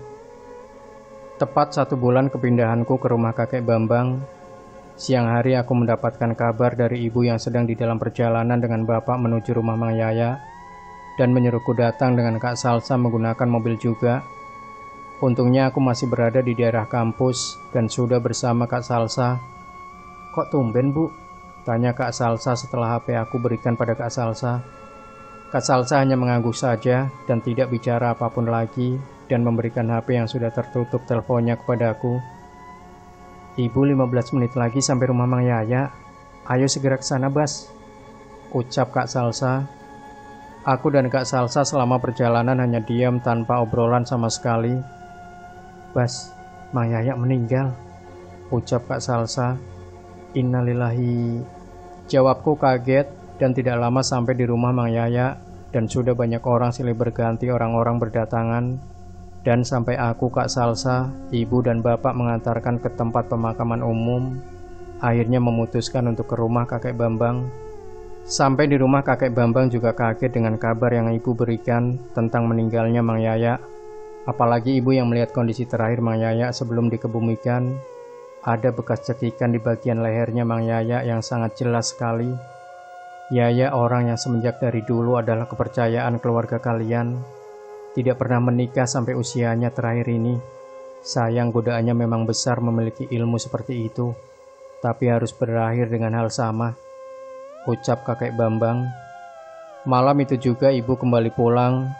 Tepat 1 bulan kepindahanku ke rumah kakek Bambang, siang hari aku mendapatkan kabar dari ibu yang sedang di dalam perjalanan dengan bapak menuju rumah Mang Yaya, dan menyuruhku datang dengan Kak Salsa menggunakan mobil juga. Untungnya aku masih berada di daerah kampus dan sudah bersama Kak Salsa. Kok tumben Bu? tanya Kak Salsa setelah HP aku berikan pada Kak Salsa. Kak Salsa hanya mengangguk saja dan tidak bicara apapun lagi dan memberikan HP yang sudah tertutup teleponnya kepadaku. Ibu 15 menit lagi sampai rumah Mang Yaya. Ayo segera ke sana, Bas, ucap Kak Salsa. Aku dan Kak Salsa selama perjalanan hanya diam tanpa obrolan sama sekali. Bas, Mang Yaya meninggal, ucap Kak Salsa. Innalillahi, jawabku kaget dan tidak lama sampai di rumah Mang Yaya dan sudah banyak orang silih berganti orang-orang berdatangan. Dan sampai aku, Kak Salsa, ibu dan bapak mengantarkan ke tempat pemakaman umum, akhirnya memutuskan untuk ke rumah kakek Bambang. Sampai di rumah kakek Bambang juga kaget dengan kabar yang ibu berikan tentang meninggalnya Mang Yaya. Apalagi ibu yang melihat kondisi terakhir Mang Yaya sebelum dikebumikan. Ada bekas cekikan di bagian lehernya Mang Yaya yang sangat jelas sekali. Yaya orang yang semenjak dari dulu adalah kepercayaan keluarga kalian. Tidak pernah menikah sampai usianya terakhir ini. Sayang godaannya memang besar memiliki ilmu seperti itu, tapi harus berakhir dengan hal sama, ucap kakek Bambang. Malam itu juga ibu kembali pulang.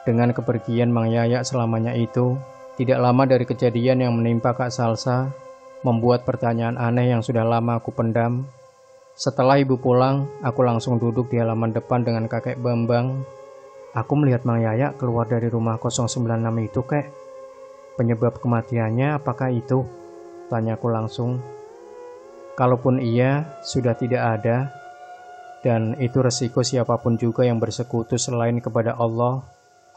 Dengan kepergian Mang Yaya selamanya itu, tidak lama dari kejadian yang menimpa Kak Salsa, membuat pertanyaan aneh yang sudah lama aku pendam. Setelah ibu pulang, aku langsung duduk di halaman depan dengan kakek Bambang. Aku melihat Mang Yaya keluar dari rumah 096 itu, kek. Penyebab kematiannya apakah itu? Tanyaku langsung. Kalaupun iya, sudah tidak ada. Dan itu resiko siapapun juga yang bersekutu selain kepada Allah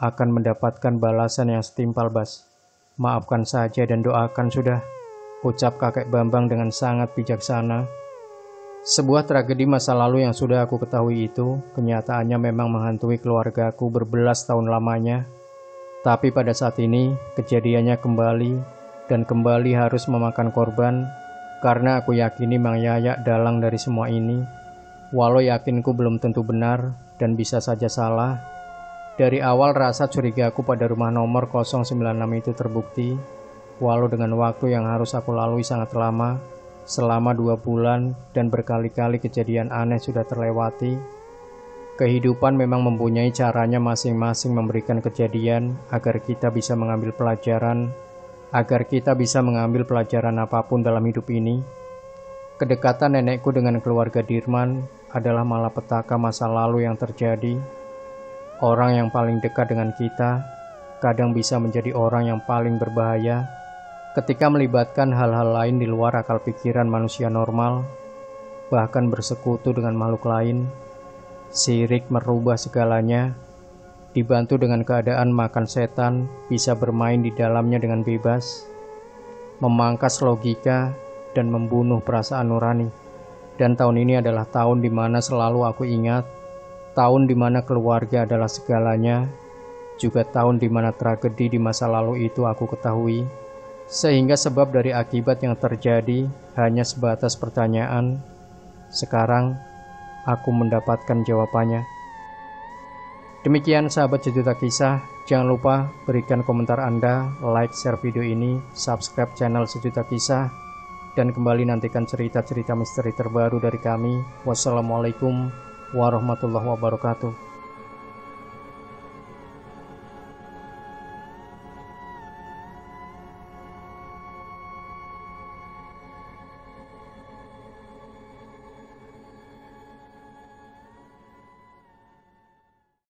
akan mendapatkan balasan yang setimpal, Bas. Maafkan saja dan doakan sudah, ucap kakek Bambang dengan sangat bijaksana. Sebuah tragedi masa lalu yang sudah aku ketahui itu, kenyataannya memang menghantui keluargaku berbelas tahun lamanya. Tapi pada saat ini, kejadiannya kembali, dan kembali harus memakan korban, karena aku yakini Mang Yaya dalang dari semua ini. Walau yakinku belum tentu benar, dan bisa saja salah. Dari awal rasa curigaku pada rumah nomor 096 itu terbukti, walau dengan waktu yang harus aku lalui sangat lama, selama 2 bulan dan berkali-kali kejadian aneh sudah terlewati. Kehidupan memang mempunyai caranya masing-masing memberikan kejadian agar kita bisa mengambil pelajaran, apapun dalam hidup ini. Kedekatan nenekku dengan keluarga Dirman adalah malapetaka masa lalu yang terjadi. Orang yang paling dekat dengan kita kadang bisa menjadi orang yang paling berbahaya ketika melibatkan hal-hal lain di luar akal pikiran manusia normal, bahkan bersekutu dengan makhluk lain. Syirik merubah segalanya, dibantu dengan keadaan makan setan, bisa bermain di dalamnya dengan bebas, memangkas logika, dan membunuh perasaan nurani. Dan tahun ini adalah tahun di mana selalu aku ingat, tahun di mana keluarga adalah segalanya, juga tahun di mana tragedi di masa lalu itu aku ketahui. Sehingga sebab dari akibat yang terjadi hanya sebatas pertanyaan. Sekarang aku mendapatkan jawabannya. Demikian sahabat Sejuta Kisah, jangan lupa berikan komentar Anda, like, share video ini, subscribe channel Sejuta Kisah, dan kembali nantikan cerita-cerita misteri terbaru dari kami. Wassalamualaikum warahmatullahi wabarakatuh.